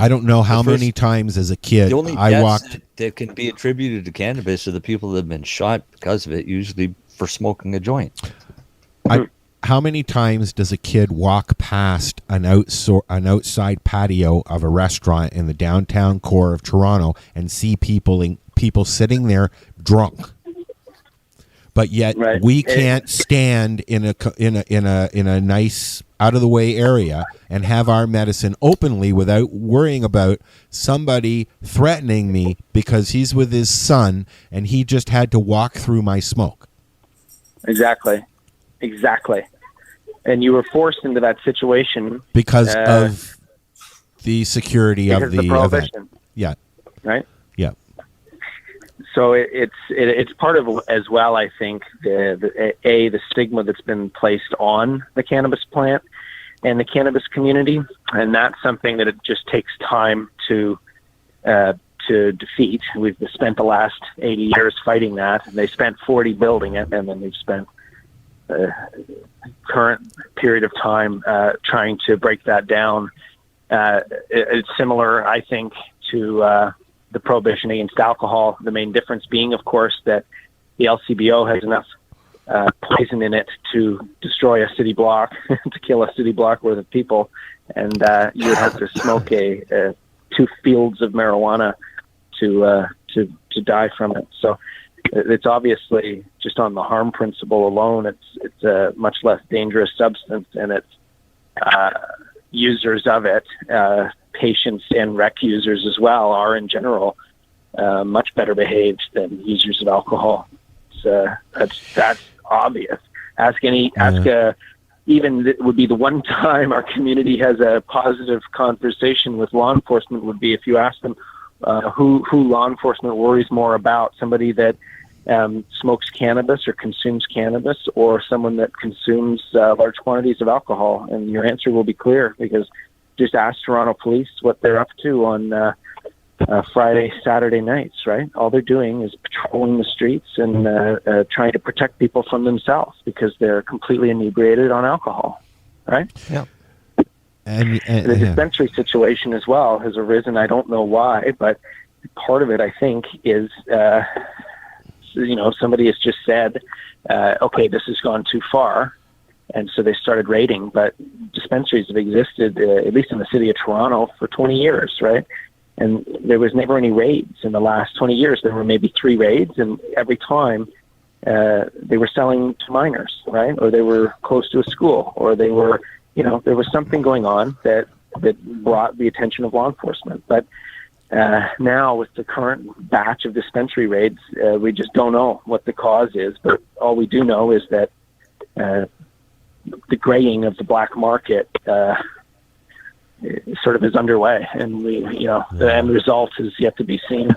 don't know how many times as a kid the only I walked. That can be attributed to cannabis are the people that have been shot because of it, usually for smoking a joint. How many times does a kid walk past an outside patio of a restaurant in the downtown core of Toronto and see people sitting there drunk? But yet we can't stand in a nice out of the way area and have our medicine openly without worrying about somebody threatening me because he's with his son and he just had to walk through my smoke. Exactly. And you were forced into that situation because of the security of the prohibition. Event. Yeah. Right. Yeah. So it's part of as well. I think the stigma that's been placed on the cannabis plant and the cannabis community, and that's something that it just takes time to defeat. We've spent the last 80 years fighting that. They spent 40 building it, and then we've spent current period of time trying to break that down. It's similar, I think, to the prohibition against alcohol. The main difference being, of course, that the LCBO has enough poison in it to destroy a city block, to kill a city block worth of people, and you would have to smoke 2 fields of marijuana to die from it. So it's obviously just on the harm principle alone. It's a much less dangerous substance, and it's users of it, patients and rec users as well are in general much better behaved than users of alcohol. That's obvious. Even it would be the one time our community has a positive conversation with law enforcement would be if you ask them who law enforcement worries more about, somebody that smokes cannabis or consumes cannabis, or someone that consumes large quantities of alcohol, and your answer will be clear, because just ask Toronto Police what they're up to on Friday, Saturday nights, right? All they're doing is patrolling the streets and trying to protect people from themselves because they're completely inebriated on alcohol, right? Yeah. And the dispensary situation as well has arisen. I don't know why, but part of it, I think, is, somebody has just said, okay, this has gone too far. And so they started raiding, but dispensaries have existed, at least in the city of Toronto, for 20 years, right? And there was never any raids. In the last 20 years, there were maybe 3 raids, and every time they were selling to minors, right? Or they were close to a school, or they were, there was something going on that brought the attention of law enforcement. But now with the current batch of dispensary raids, we just don't know what the cause is. But all we do know is that the graying of the black market sort of is underway, and the end result is yet to be seen.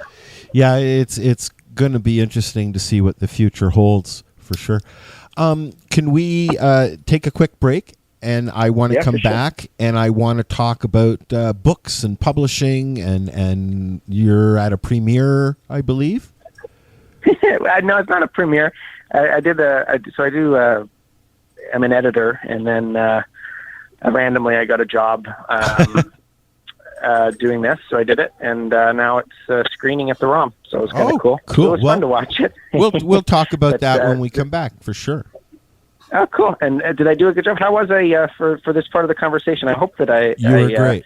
Yeah, it's going to be interesting to see what the future holds, for sure. Can we take a quick break? And I want to come back, and I want to talk about books and publishing, and you're at a premiere, I believe. No, it's not a premiere. I'm an editor, and then randomly I got a job doing this, so I did it, and now it's screening at the ROM, so it was kind of cool. Cool. It was fun to watch it. we'll talk about that when we come back, for sure. Oh, cool. And did I do a good job? How was I for this part of the conversation? I hope that You were great.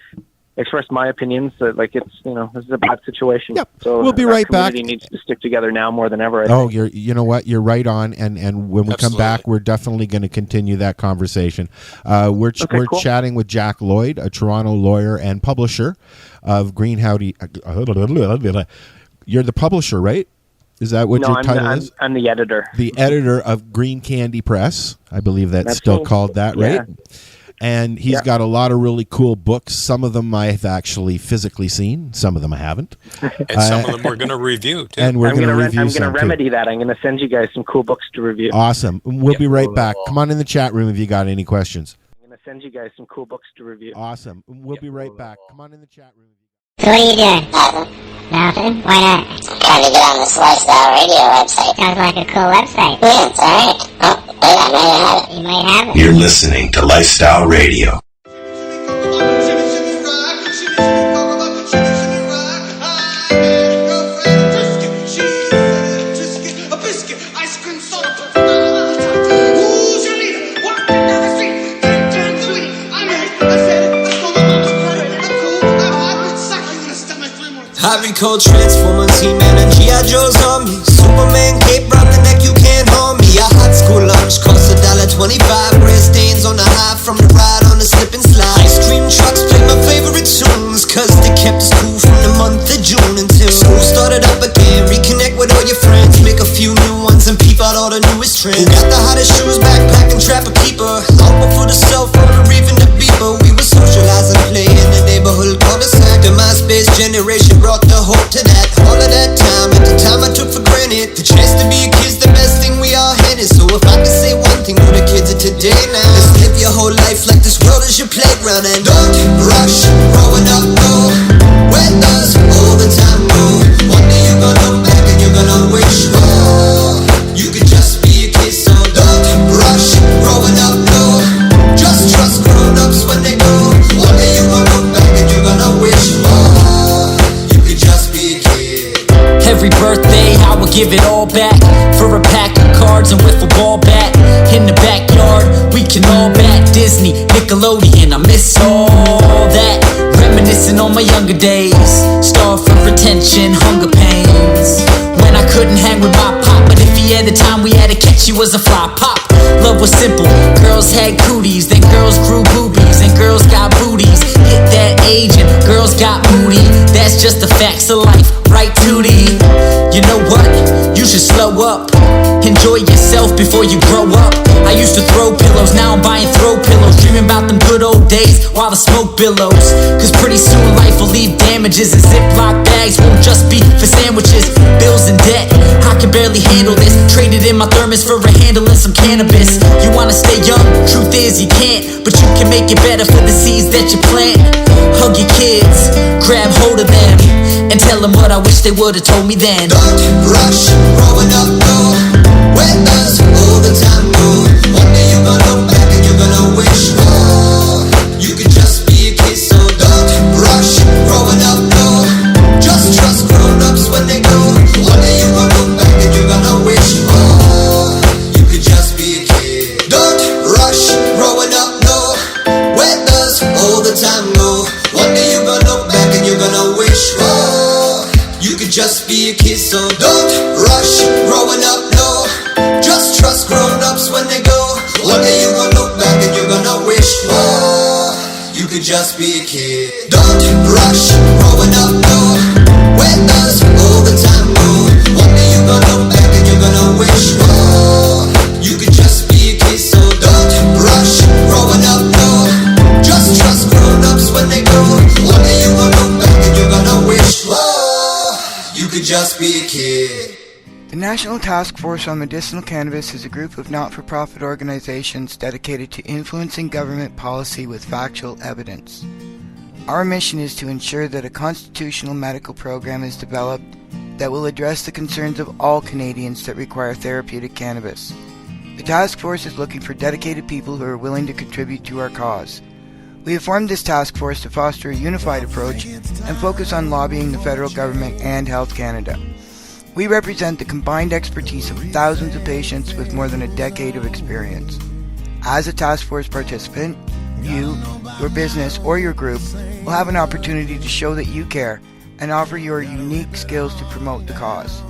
Expressed my opinions that, like, it's, this is a bad situation. Yep. So we'll be right back. Community needs to stick together now more than ever. I think. You know what? You're right on. And when we come back, we're definitely going to continue that conversation. We're cool. chatting with Jack Lloyd, a Toronto lawyer and publisher of Green Howdy. You're the publisher, right? Is that what your title is? I'm the editor. The editor of Green Candy Press. I believe that's still called that, right? Yeah. And he's got a lot of really cool books. Some of them I've actually physically seen. Some of them I haven't. And some of them we're going to review, too. And we're going to review some, I'm going to remedy that. I'm going to send you guys some cool books to review. Awesome. We'll be right back. Come on in the chat room if you got any questions. I'm going to send you guys some cool books to review. Awesome. We'll be right back. Come on in the chat room. So what are you doing? Nothing? Why not? Trying to get on the Lifestyle Radio website. Sounds like a cool website. Yeah, it's alright. Oh, I might have it. You might have it. You're listening to Lifestyle Radio. Ivory cold transformer, T-Man and G.I. Joe's on me. Superman cape round the neck, you can't harm me. A hot school lunch costs $1.25. Red stains on the high from the ride on the slip and slide. Ice cream trucks play my favorite tunes, cause they kept us cool from the month of June until school started up again. Reconnect with all your friends, make a few new ones and peep out all the newest trends. Who got the hottest shoes, backpack and trapper keeper? Out before the cell phone or even the beeper. We were socializing, play in the neighborhood cul-de-sac. The MySpace generation brought the hope to that. All of that time, at the time I took for granted. The chance to be a kid's the best thing we all had. So if I could say one thing to the kids of today now, is live your whole life like this world is your playground. And don't rush growing up, no. Where does all the time go? One day you're gonna look back and you're gonna wish, oh, you could just be a kid. So don't rush growing up, no. Just trust grown-ups when they go. One day you're gonna look back and you're gonna wish, oh, you could just be a kid. Every birthday I will give it all back for a pack of cards and wiffle ball bat. In the backyard we can all bat. Disney, Nickelodeon, I miss all that. Reminiscing on my younger days. Starved for attention, hunger pains. When I couldn't hang with my pop, but if he had the time we had to catch, he was a fly pop. Love was simple, girls had cooties, then girls grew boobies, and girls got booties. Hit that aging, girls got moody. That's just the facts of life, right, Tootie? You know what? You should slow up. Enjoy yourself before you grow up. I used to throw pillows, now I'm buying throw pillows. Dreaming about them good old days while the smoke billows. Cause pretty soon life will leave damages, and Ziploc bags won't just be for sandwiches. Bills and debt, I can barely handle this. Traded in my thermos for a handle and some cannabis. You wanna stay young? Truth is you can't, but you can make it better for the seeds that you plant. Hug your kids, grab hold of them, and tell them what I wish they would've told me then. Don't rush, growing up, no. When does all the time go? One day you're gonna look back and you're gonna wish, oh, you could just be a kid, so don't rush, growing up, no. Just trust grown-ups when they go. One day you're gonna look back and you're gonna wish, oh, you could just be a kid. Don't rush, growing up, no. When does all the time go? One day you're gonna look back and you're gonna wish, oh, you could just be a kid, so don't rush, growing up, no. Just trust grown-ups when they go. One day you're gonna look back and you're gonna wish, oh, you could just be a kid. Don't rush, growing up, no. When does all the time go? One day you're gonna look back and you're gonna wish, oh, you could just be a kid, so don't rush, growing up, no. Just trust grown-ups when they go. One day you're gonna look back and you're gonna wish, oh, you could just be a kid. The National Task Force on Medicinal Cannabis is a group of not-for-profit organizations dedicated to influencing government policy with factual evidence. Our mission is to ensure that a constitutional medical program is developed that will address the concerns of all Canadians that require therapeutic cannabis. The task force is looking for dedicated people who are willing to contribute to our cause. We have formed this task force to foster a unified approach and focus on lobbying the federal government and Health Canada. We represent the combined expertise of thousands of patients with more than a decade of experience. As a task force participant, you, your business, or your group will have an opportunity to show that you care and offer your unique skills to promote the cause.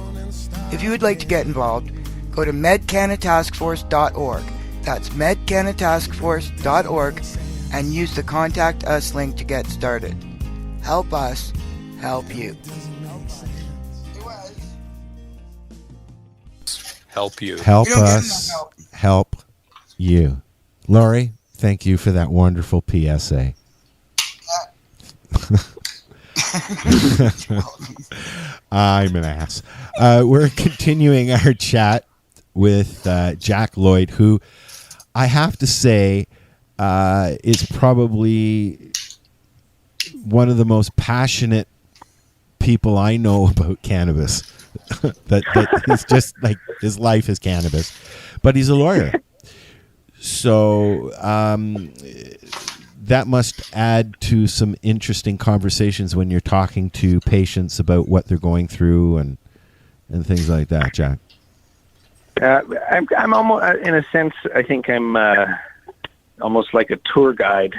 If you would like to get involved, go to medcanataskforce.org. That's medcanataskforce.org and use the Contact Us link to get started. Help us help you. Help you. Help us help you. Laurie, thank you for that wonderful PSA. I'm an ass. We're continuing our chat with Jack Lloyd, who I have to say is probably one of the most passionate people I know about cannabis. that he's just like his life is cannabis, but he's a lawyer. So that must add to some interesting conversations when you're talking to patients about what they're going through and things like that, Jack. I'm almost, in a sense, I think I'm almost like a tour guide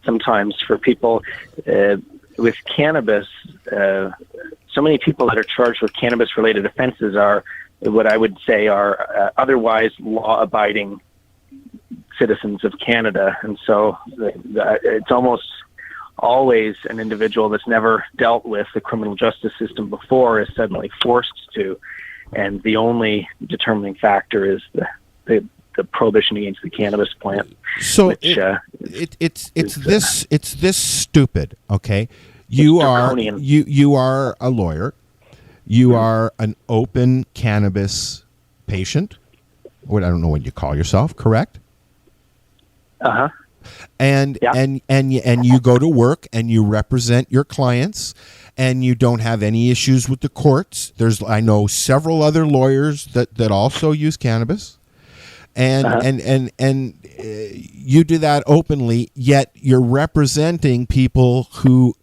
sometimes for people with cannabis. So many people that are charged with cannabis-related offenses are what I would say are otherwise law-abiding citizens of Canada. And so it's almost always an individual that's never dealt with the criminal justice system before is suddenly forced to. And the only determining factor is the prohibition against the cannabis plant. So which, it's this stupid, okay? You are a lawyer. You are an open cannabis patient. What I don't know what you call yourself, correct? Uh-huh. And you go to work and you represent your clients and you don't have any issues with the courts. I know several other lawyers that also use cannabis. And you do that openly, yet you're representing people who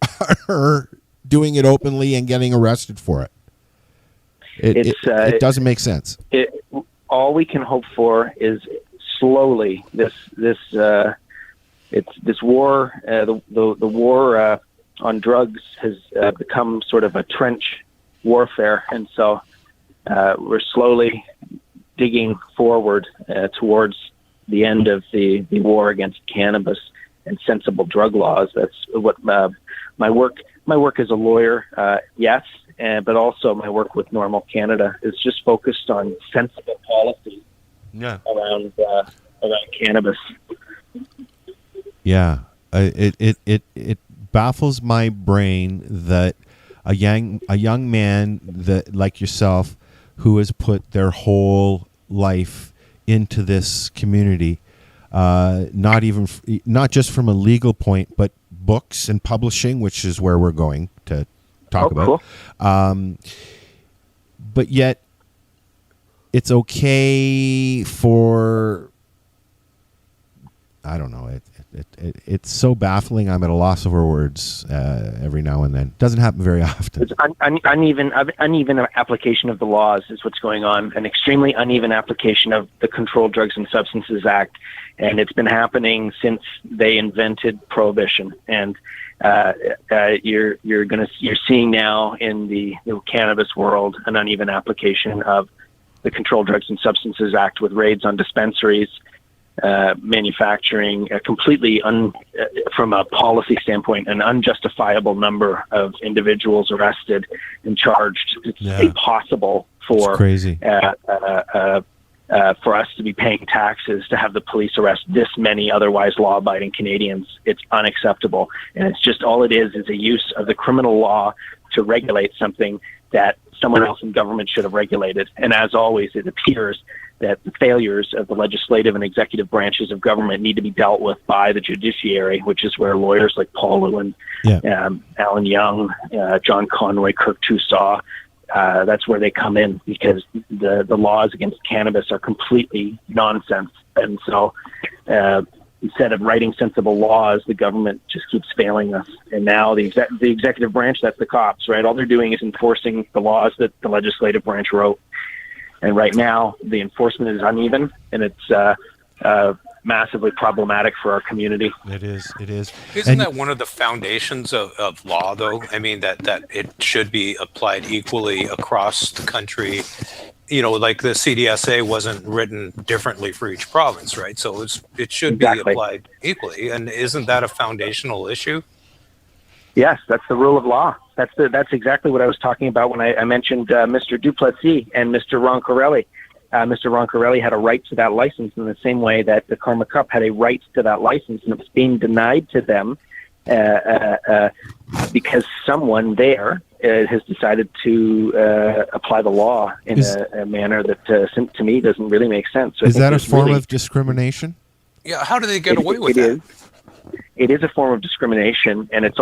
are doing it openly and getting arrested for it. It doesn't make sense. All we can hope for is slowly this war, the war on drugs has become sort of a trench warfare, and so we're slowly digging forward towards the end of the war against cannabis. and sensible drug laws. That's what my work as a lawyer, yes, but also my work with Normal Canada is just focused on sensible policy around cannabis. Yeah, it baffles my brain that a young man that like yourself, who has put their whole life into this community, not just from a legal point, but books and publishing, which is where we're going to talk about. Cool. But yet, it's okay for, I don't know. It's so baffling. I'm at a loss for words every now and then. Doesn't happen very often. It's uneven application of the laws is what's going on. An extremely uneven application of the Controlled Drugs and Substances Act, and it's been happening since they invented prohibition. And you're seeing now in the cannabis world an uneven application of the Controlled Drugs and Substances Act with raids on dispensaries. Manufacturing completely from a policy standpoint, an unjustifiable number of individuals arrested and charged. It's impossible for for us to be paying taxes to have the police arrest this many otherwise law-abiding Canadians. It's unacceptable, and it's just all it is a use of the criminal law to regulate something that someone else in government should have regulated. And as always, it appears that the failures of the legislative and executive branches of government need to be dealt with by the judiciary, which is where lawyers like Paul Lewin, Alan Young, John Conway, Kirk Tousaw, that's where they come in, because the laws against cannabis are completely nonsense. And so instead of writing sensible laws, the government just keeps failing us. And now the executive branch, that's the cops, right? All they're doing is enforcing the laws that the legislative branch wrote. And right now, the enforcement is uneven, and it's massively problematic for our community. It is. Isn't that one of the foundations of law, though? I mean, that it should be applied equally across the country. You know, like the CDSA wasn't written differently for each province, right? So it should be applied equally. And isn't that a foundational issue? Yes, that's the rule of law. That's exactly what I was talking about when I mentioned Mr. Duplessis and Mr. Roncarelli. Mr. Roncarelli had a right to that license in the same way that the Karma Cup had a right to that license, and it's being denied to them because someone there has decided to apply the law in a manner that, to me, doesn't really make sense. So is that a form of discrimination? Yeah, how do they get away with that? It is a form of discrimination, and it's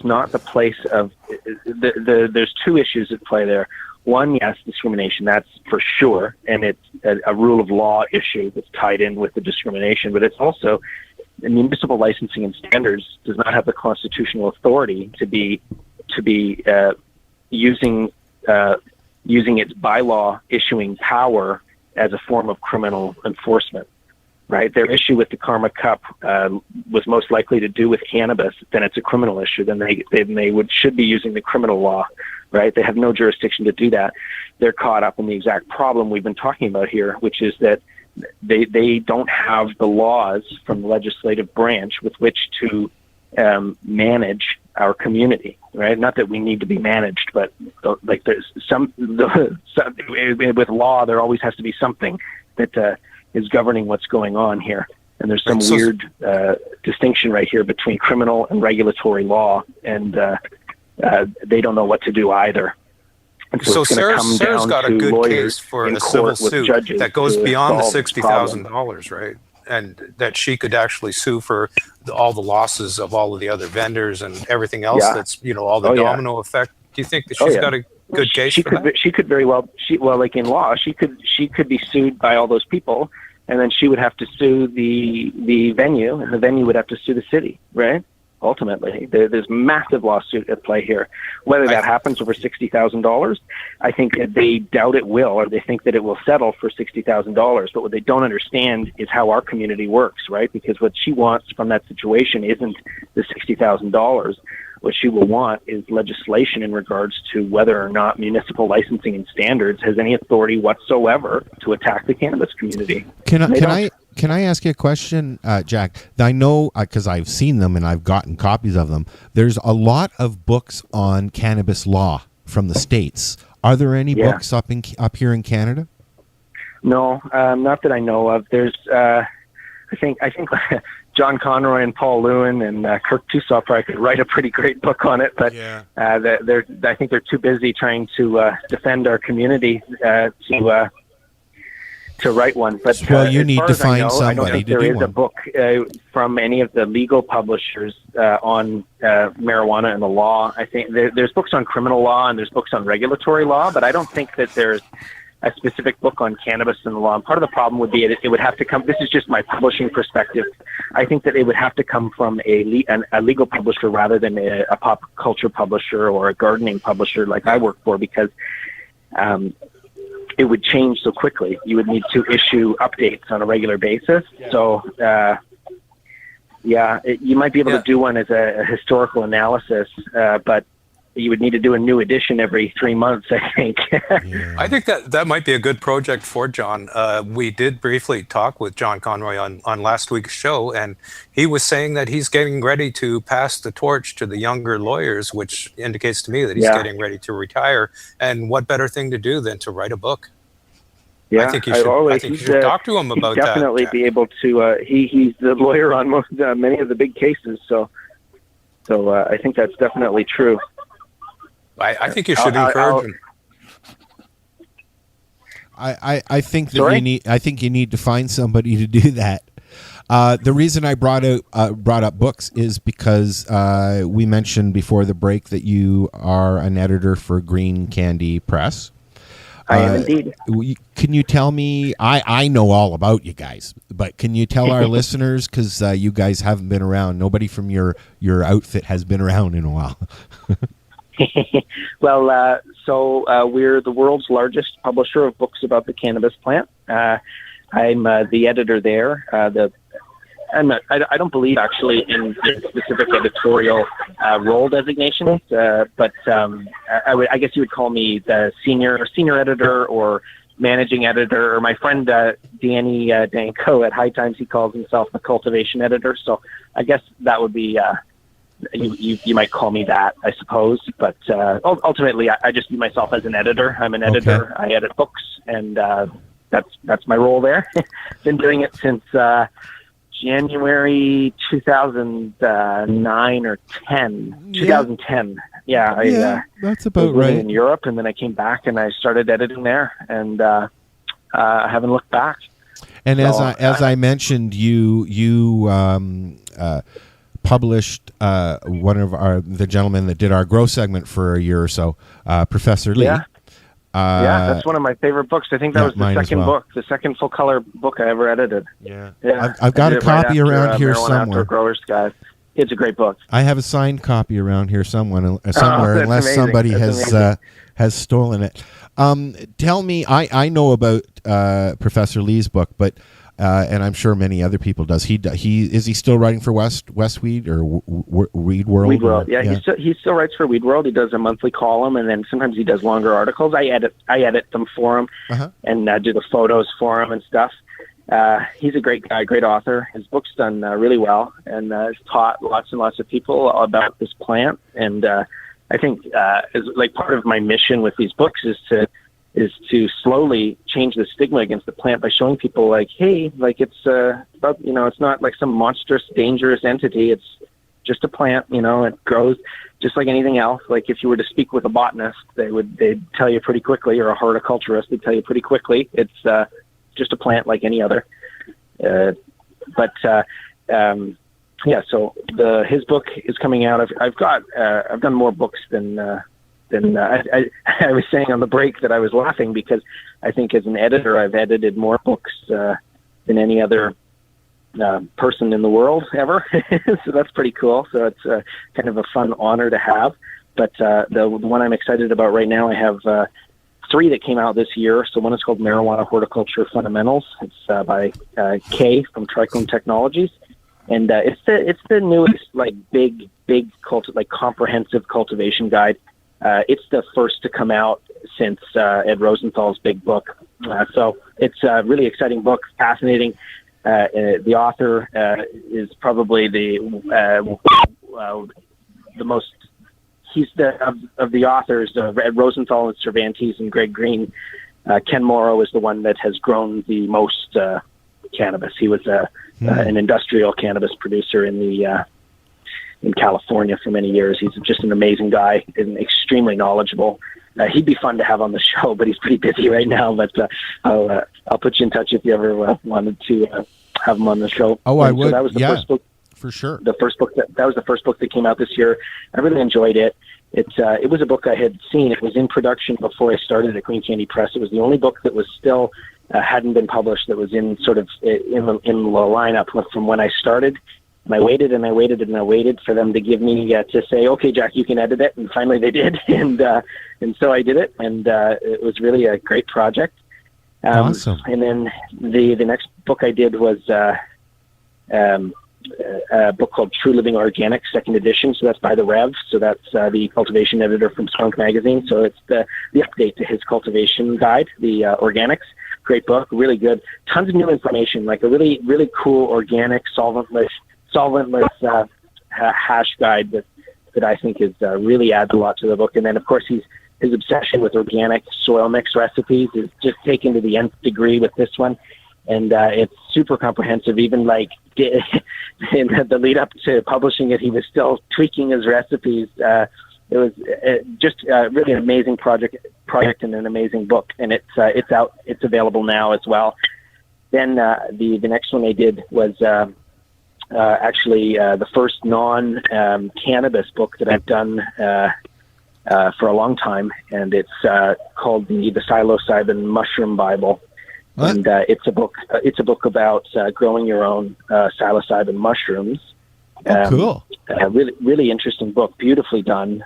not the place of there's two issues at play there. One, yes, discrimination, that's for sure, and it's a rule of law issue that's tied in with the discrimination, but it's also municipal licensing and standards does not have the constitutional authority to be using its bylaw issuing power as a form of criminal enforcement. Right, their issue with the Karma Cup was most likely to do with cannabis. Then it's a criminal issue. Then they should be using the criminal law. Right, they have no jurisdiction to do that. They're caught up in the exact problem we've been talking about here, which is that they don't have the laws from the legislative branch with which to manage our community. Right, not that we need to be managed, but like there's with law, there always has to be something that is governing what's going on here. And there's some weird distinction right here between criminal and regulatory law, and they don't know what to do either. And so Sarah's got a good case for a civil suit that goes beyond the $60,000, right? And that she could actually sue for all the losses of all of the other vendors and everything else that's, all the domino effect. Do you think that she's got a good case for that? She could very well, like in law, she could be sued by all those people, and then she would have to sue the venue, and the venue would have to sue the city, right? Ultimately, there's massive lawsuit at play here. Whether that happens over $60,000, I think that they doubt it will, or they think that it will settle for $60,000. But what they don't understand is how our community works, right? Because what she wants from that situation isn't the $60,000. What she will want is legislation in regards to whether or not municipal licensing and standards has any authority whatsoever to attack the cannabis community. Can Can I ask you a question, Jack? I know because I've seen them and I've gotten copies of them. There's a lot of books on cannabis law from the States. Are there any books up here in Canada? No, not that I know of. There's, I think John Conroy and Paul Lewin and Kirk Tussaw probably could write a pretty great book on it, but I think they're too busy trying to defend our community to write one. But well, you need to find somebody I don't think to there do is one. a book from any of the legal publishers on marijuana and the law. I think there's books on criminal law and there's books on regulatory law, but I don't think that there's a specific book on cannabis and the law. And part of the problem would be it would have to come, this is just my publishing perspective, I think that it would have to come from a legal publisher rather than a pop culture publisher or a gardening publisher like I work for, because it would change so quickly. You would need to issue updates on a regular basis. So, you might be able to do one as a historical analysis, but you would need to do a new edition every 3 months, I think. I think that might be a good project for John. We did briefly talk with John Conroy on last week's show, and he was saying that he's getting ready to pass the torch to the younger lawyers, which indicates to me that he's getting ready to retire. And what better thing to do than to write a book? Yeah, I think you should talk to him about that. Definitely be able to. He's the lawyer on many of the big cases, so I think that's definitely true. I think you should encourage him. I think that I think you need to find somebody to do that. The reason I brought up books is because we mentioned before the break that you are an editor for Green Candy Press. I am indeed. Can you tell me? I know all about you guys, but can you tell our listeners, because you guys haven't been around? Nobody from your outfit has been around in a while. Well, so we're the world's largest publisher of books about the cannabis plant. I'm the editor there. I don't believe actually in specific editorial role designations, but I guess you would call me the senior editor or managing editor, or my friend Danny Danko at High Times, he calls himself the cultivation editor. So I guess that would be. You might call me that, I suppose, but ultimately I just view myself as an editor. I'm an editor. Okay. I edit books, and that's my role there. Been doing it since January 2009 or 10. 2010. Yeah, that's about was living right. In Europe, and then I came back and I started editing there, and I haven't looked back. And so, as I mentioned, you published one of the gentlemen that did our Grow segment for a year or so, Professor Lee. Yeah, that's one of my favorite books. I think that was the second book, the second full color book I ever edited. Yeah. I've got a copy around here somewhere. Outdoor Growers Guide. It's a great book. I have a signed copy around here somewhere, unless amazing. somebody That's has stolen it. Tell me, I know about Professor Lee's book, but and I'm sure many other people does. Is he still writing for Westweed or Weed World? Weed World, yeah. He still writes for Weed World. He does a monthly column, and then sometimes he does longer articles. I edit them for him, and do the photos for him and stuff. He's a great guy, great author. His book's done really well, and has taught lots and lots of people about this plant. And I think as like part of my mission with these books is to slowly change the stigma against the plant by showing people like, hey, like it's about, it's not like some monstrous, dangerous entity. It's just a plant, it grows just like anything else. Like if you were to speak with a botanist, they'd tell you pretty quickly, or a horticulturist, they'd tell you pretty quickly. It's just a plant like any other. So his book is coming out. I've done more books than I was saying on the break that I was laughing because I think as an editor I've edited more books than any other person in the world ever. So that's pretty cool. So it's kind of a fun honor to have. But the one I'm excited about right now, I have 3 that came out this year. So one is called Marijuana Horticulture Fundamentals. It's by Kay from Trichome Technologies. And it's the newest big comprehensive cultivation guide. It's the first to come out since Ed Rosenthal's big book. So it's a really exciting book, fascinating. The author is probably the most. He's of the authors, Ed Rosenthal and Cervantes and Greg Green. Ken Morrow is the one that has grown the most cannabis. He was an industrial cannabis producer in California for many years. He's just an amazing guy and extremely knowledgeable. He'd be fun to have on the show, but he's pretty busy right now. But I'll put you in touch if you ever wanted to have him on the show. Oh, I would. So that was the first book. For sure. The first book that was the first book that came out this year. I really enjoyed it. It was a book I had seen. It was in production before I started at Green Candy Press. It was the only book that was still hadn't been published that was in sort of in the lineup from when I started. And I waited and I waited and I waited for them to give me to say, okay, Jack, you can edit it. And finally they did. And so I did it. And it was really a great project. Awesome. And then the next book I did was a book called True Living Organic, second edition. So that's by the Rev. So that's the cultivation editor from Skunk Magazine. So it's the update to his cultivation guide, the organics. Great book, really good. Tons of new information, like a really, really cool organic solventless hash guide that I think is really adds a lot to the book. And then, of course, his obsession with organic soil mix recipes is just taken to the nth degree with this one. And it's super comprehensive. Even like in the lead up to publishing it, he was still tweaking his recipes. It was just really an amazing project and an amazing book. And it's out. It's available now as well. Then the next one I did was actually the first non-cannabis book that I've done for a long time, and it's called the Psilocybin Mushroom Bible. What? And it's a book. It's a book about growing your own psilocybin mushrooms. Cool. Really, really interesting book. Beautifully done.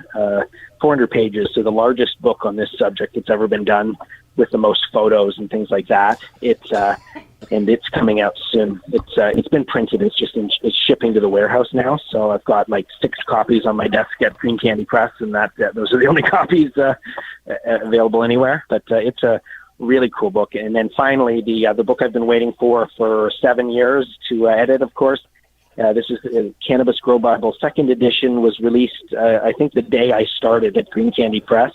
400 pages. So the largest book on this subject that's ever been done, with the most photos and things like that. It's coming out soon. It's been printed. It's shipping to the warehouse now. So I've got like 6 copies on my desk at Green Candy Press, and those are the only copies available anywhere. But it's a really cool book. And then finally, the book I've been waiting for 7 years to edit, of course. This is the Cannabis Grow Bible. Second edition was released, I think, the day I started at Green Candy Press,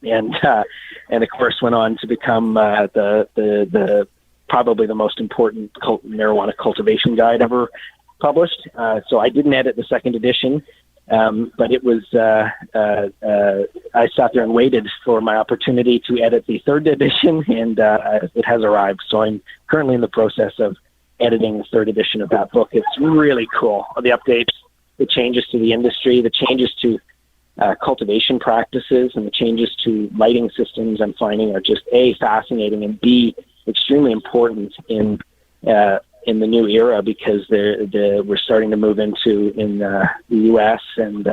and of course went on to become the probably the most important marijuana cultivation guide ever published. So I didn't edit the second edition. But it was, I sat there and waited for my opportunity to edit the third edition, and it has arrived. So I'm currently in the process of editing the third edition of that book. It's really cool. The updates, the changes to the industry, the changes to cultivation practices, and the changes to lighting systems I'm finding are just A, fascinating, and B, extremely important in the new era, because we're starting to move into in the U.S. and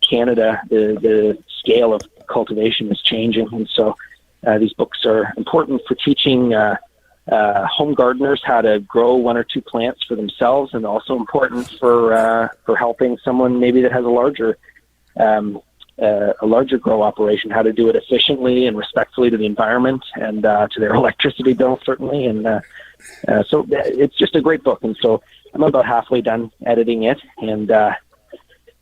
Canada. The scale of cultivation is changing, and so these books are important for teaching home gardeners how to grow 1 or 2 plants for themselves, and also important for helping someone maybe that has a larger grow operation, how to do it efficiently and respectfully to the environment and to their electricity bill, certainly. And so it's just a great book. And so I'm about halfway done editing it, and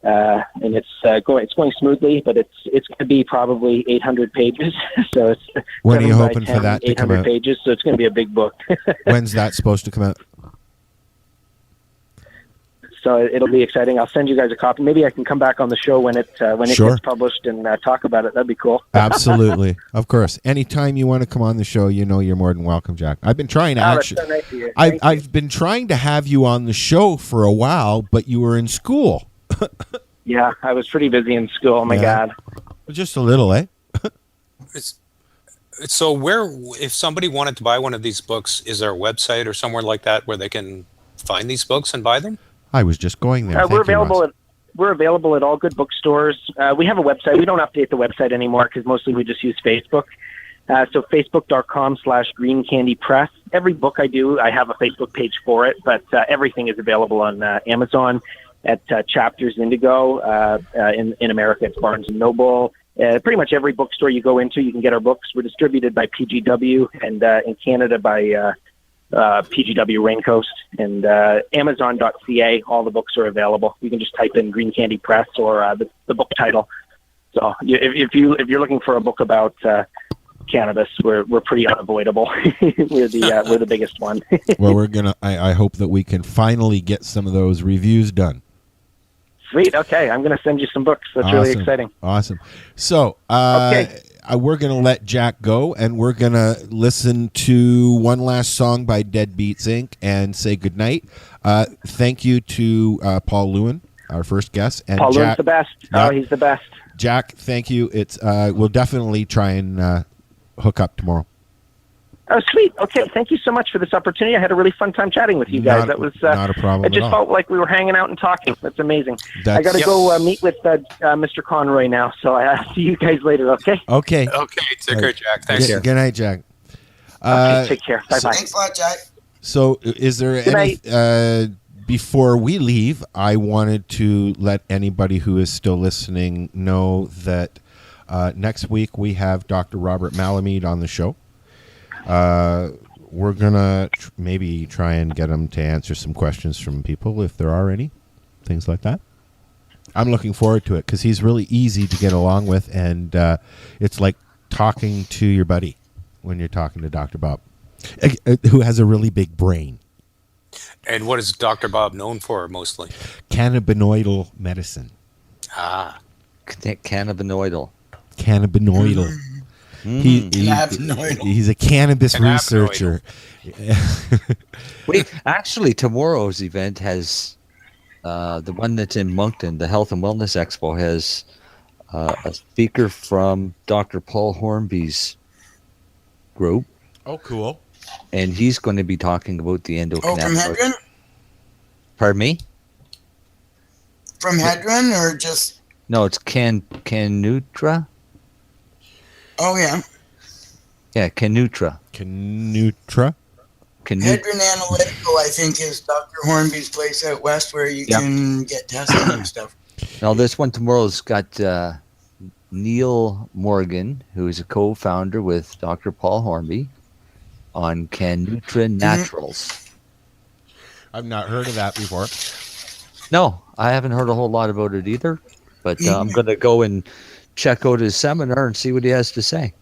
it's going smoothly, but it's going to be probably 800 pages. So it's when are you hoping for that to come out? 800 pages. So it's going to be a big book. When's that supposed to come out? So it'll be exciting. I'll send you guys a copy. Maybe I can come back on the show when it gets published and talk about it. That'd be cool. Absolutely, of course. Anytime you want to come on the show, you're more than welcome, Jack. I've been trying to that's so nice of you. I've been trying to have you on the show for a while, but you were in school. Yeah, I was pretty busy in school. Oh my God. Just a little, eh? So if somebody wanted to buy one of these books, is there a website or somewhere like that where they can find these books and buy them? I was just going there. We're available at all good bookstores. We have a website. We don't update the website anymore because mostly we just use Facebook. So facebook.com/Green Candy Press. Every book I do, I have a Facebook page for it, but everything is available on Amazon, at Chapters Indigo. In America, it's Barnes & Noble. Pretty much every bookstore you go into, you can get our books. We're distributed by PGW, and in Canada by PGW Raincoast, and Amazon.ca. All the books are available. You can just type in Green Candy Press or the book title. So if you're looking for a book about cannabis, we're pretty unavoidable. we're the biggest one. Well, I hope that we can finally get some of those reviews done. Sweet. Okay, I'm going to send you some books. That's Awesome. really exciting. Awesome. So we're going to let Jack go, and we're going to listen to one last song by Deadbeats Inc. and say goodnight. Thank you to Paul Lewin, our first guest. And Paul Jack, Lewin's the best. Yeah. Oh, he's the best. Jack, thank you. It's we'll definitely try and hook up tomorrow. Oh, sweet. Okay, thank you so much for this opportunity. I had a really fun time chatting with you guys. That was not a problem. It just at all. felt like we were hanging out and talking. That's amazing. I got to Yep. go meet with Mr. Conroy now, so I'll see you guys later. Okay. Okay. Okay. Take care, Jack. Thanks. Good night, Jack. Okay, take care. Bye bye. Thanks a lot, Jack. So, is there any? Before we leave, I wanted to let anybody who is still listening know that next week we have Dr. Robert Malamede on the show. We're gonna maybe try and get him to answer some questions from people if there are any, things like that. I'm looking forward to it because he's really easy to get along with, and it's like talking to your buddy when you're talking to Dr. Bob, who has a really big brain. And what is Dr. Bob known for mostly? Cannabinoidal medicine. Ah. Cannabinoidal. Cannabinoidal. He's a cannabis researcher. Wait, actually, tomorrow's event has the one that's in Moncton, the Health and Wellness Expo, has a speaker from Dr. Paul Hornby's group. Oh, cool. And he's going to be talking about the endocannabinoid. Oh, from Hedron? Pardon me? From Hedron or just... No, it's Canutra. Oh, yeah. Yeah, Canutra. Canutra? Hedron Analytical, I think, is Dr. Hornby's place out west where you can get tested and stuff. Now, this one tomorrow's got Neil Morgan, who is a co-founder with Dr. Paul Hornby on Canutra Naturals. I've not heard of that before. No, I haven't heard a whole lot about it either, but I'm going to go and check out his seminar and see what he has to say.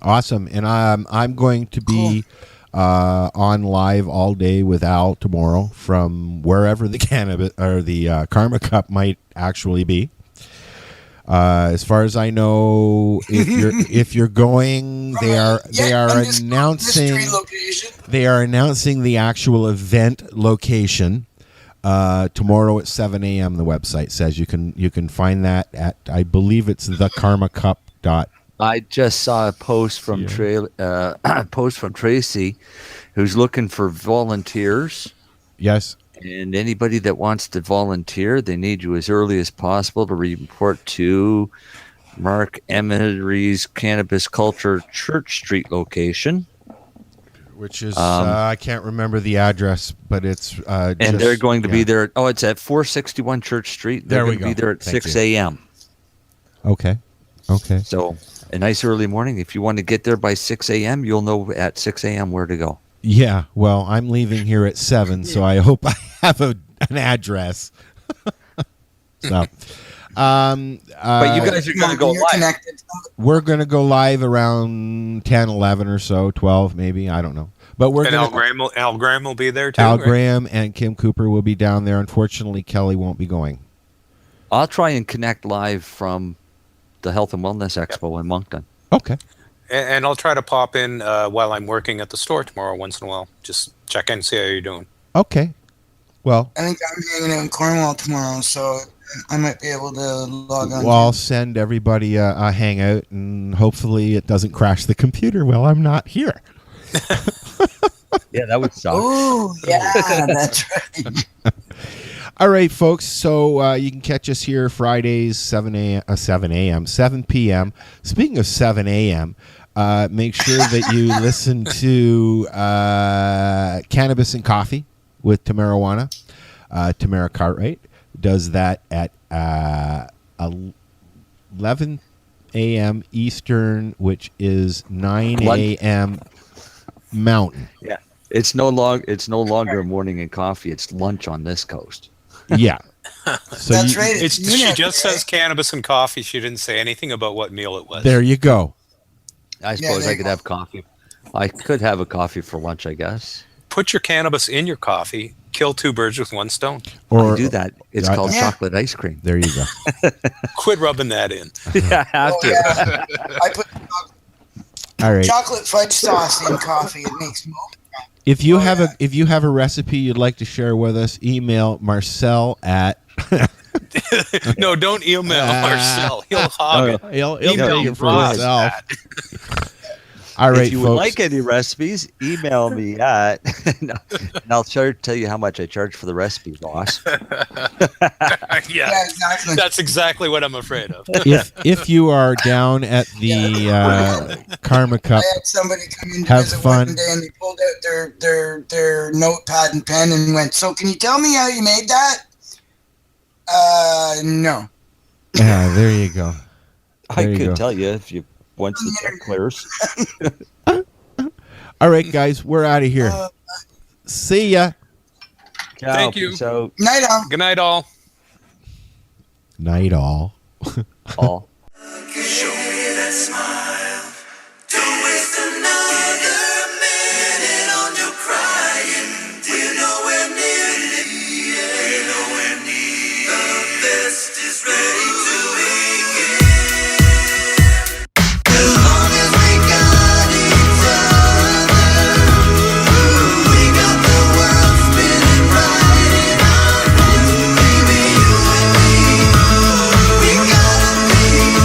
Awesome. And I'm going to be on live all day with Al tomorrow from wherever the cannabis or the Karma Cup might actually be. As far as I know, if you're going, they are announcing the actual event location tomorrow at 7 a.m. The website says you can find that at, I believe it's thekarmacup. I just saw a post from Tracy, who's looking for volunteers. Yes. And anybody that wants to volunteer, they need you as early as possible to report to Mark Emery's Cannabis Culture Church Street location. Which is, I can't remember the address, but it's... and they're going to be there. Oh, it's at 461 Church Street. They're going to be there at 6 a.m. Okay. So a nice early morning. If you want to get there by 6 a.m., you'll know at 6 a.m. where to go. Yeah, well, I'm leaving here at 7, so I hope I have an address. So, but you guys are going to go live. We're going to go live around 10, 11 or so, 12 maybe, I don't know. But we're Al Graham will be there too. Al right? Graham and Kim Cooper will be down there. Unfortunately, Kelly won't be going. I'll try and connect live from the Health and Wellness Expo in Moncton. Okay. And I'll try to pop in while I'm working at the store tomorrow once in a while. Just check in, see how you're doing. Okay. Well, I think I'm hanging out in Cornwall tomorrow, so I might be able to log on. Well, I'll send everybody a hangout, and hopefully it doesn't crash the computer while I'm not here. Yeah, that would suck. Oh, yeah, that's right. All right, folks. So you can catch us here Fridays, 7 p.m. Speaking of 7 a.m., make sure that you listen to Cannabis and Coffee with Tamara Cartwright does that at 11 a.m. Eastern, which is 9 a.m. Mountain. Yeah. It's no longer morning and coffee. It's lunch on this coast. Yeah. So That's right. She just says cannabis and coffee. She didn't say anything about what meal it was. There you go. I suppose I could have coffee. I could have a coffee for lunch, I guess. Put your cannabis in your coffee. Kill two birds with one stone. Or do that. It's called chocolate ice cream. There you go. Quit rubbing that in. Yeah, I have to. Yeah. I put All right. chocolate fudge sauce in coffee. It makes milk. If you have a recipe you'd like to share with us, email Marcel at. No, don't email Marcel. He'll hog it. He'll Email take it for Ross himself. at. All right, if you folks. would like any recipes, email me at, and I'll tell you how much I charge for the recipe, boss. Yeah, exactly. That's exactly what I'm afraid of. if you are down at the Karma Cup, I had somebody come in to have visit fun. one day, and they pulled out their notepad and pen and went, "So, can you tell me how you made that?" No. Yeah, there you go. I There you could go. tell you if you once the check clears. All right, guys, we're out of here. See ya. Thank you. So Night all. Good night, all. Night all. all. Show me that smile. Don't waste another minute on your crying. We're nowhere near the end. We're nowhere near. The best is ready to begin. As long as we got each other, we got the world spinning right in our hands. Baby, you and me, we gotta be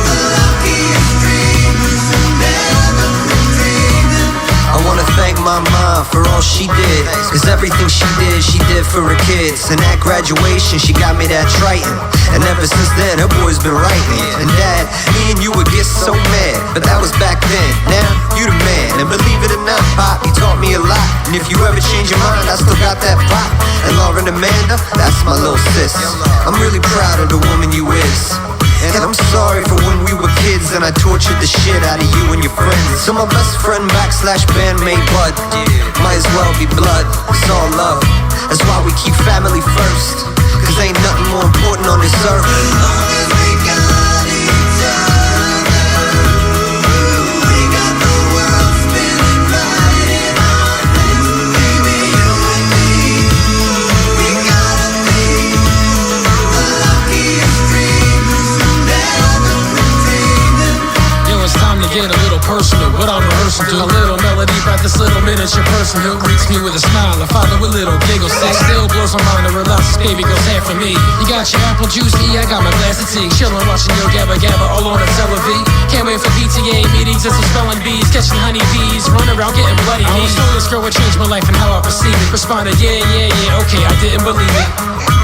the luckiest dreamers who never quit dreaming. I wanna thank my mom for all she did, cause everything she did for her kids. And at graduation she got me that Triton, and ever since then her boy's been writing. And Dad, me and you would get so mad, but that was back then. Now you the man, and believe it or not, Pop, you taught me a lot. And if you ever change your mind, I still got that pop. And Lauren Amanda, that's my little sis. I'm really proud of the woman you is. And I'm sorry for when we were kids and I tortured the shit out of you and your friends. So my best friend / bandmate Bud, might as well be blood, it's all love. That's why we keep family first, cause ain't nothing more important on this earth. As long as we got each other, we got the world spinning right in our hands. Baby, you and me, we gotta be the luckiest dreamers who never quit dreaming. Yo, it's time to get a little personal. What I'm rehearsing to a little melody about this little miniature person who greets me with a smile and followed with little giggles. It still blows my mind to realize this baby goes half for me. You got your apple juice, I got my glass of tea. Chillin' watching Yo Gabba Gabba all on the television. Can't wait for PTA meetings and some spelling bees, catching honeybees, run around getting bloody knees. I was told this girl would change my life and how I perceive it. Responded, yeah, okay, I didn't believe it.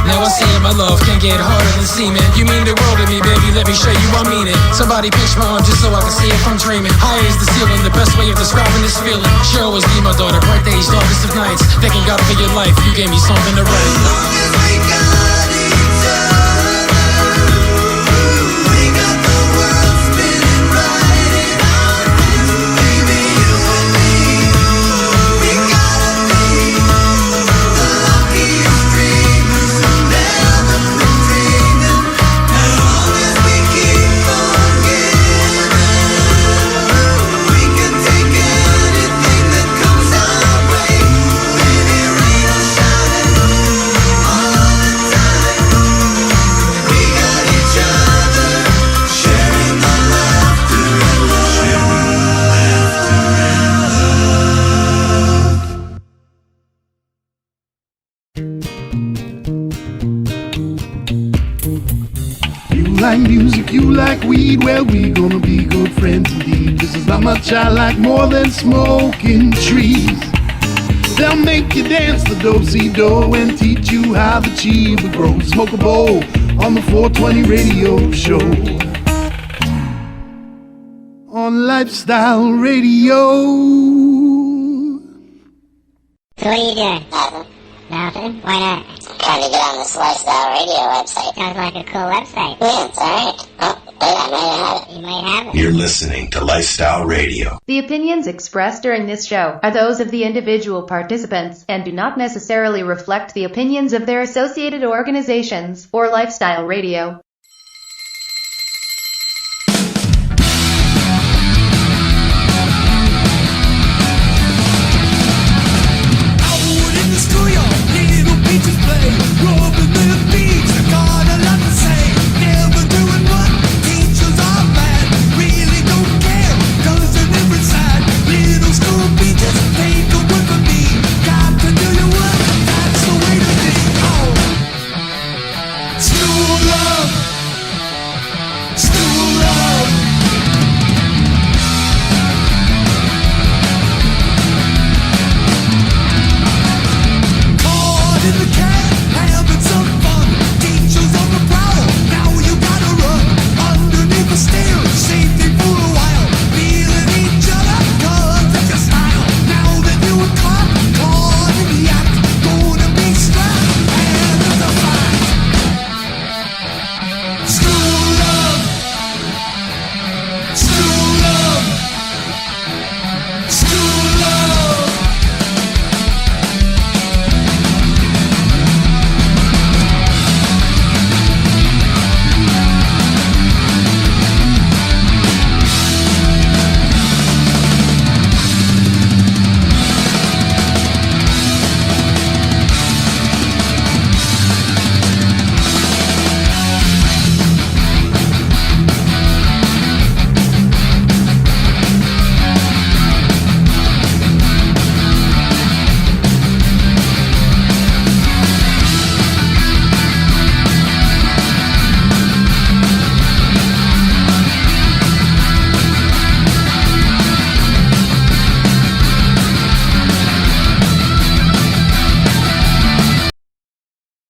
Now I see it, my love can't get harder than semen. You mean the world to me, baby, let me show you I mean it. Somebody pinch my arm just so I can see if I'm dreaming. High is the ceiling, the best way of describing this feeling. Sure always be my daughter, bright days, darkest of nights. Thanking God for your life, you gave me something to write. As long as we got each other, we got the world spinning right in our hands. Baby, you and me, we gotta be the luckiest dreamers who never quit dreaming. As long as we keep on giving, we can take anything that comes our way. Baby, rain or shine, all the time. We got each other, sharing the laughter and You like music, you like weed, well, we gonna be good friends indeed. This is not much I like more than smoking trees. They'll make you dance the do-si-do and teach you how the chiba grows. Smoke a bowl on the 420 radio show. On Lifestyle Radio. So what are you doing? Nothing. Why not? Trying to get on this Lifestyle Radio website. Sounds like a cool website. Yeah, it's alright. Oh, wait, I might have it. You You might have it. You're listening to Lifestyle Radio. The opinions expressed during this show are those of the individual participants and do not necessarily reflect the opinions of their associated organizations or Lifestyle Radio.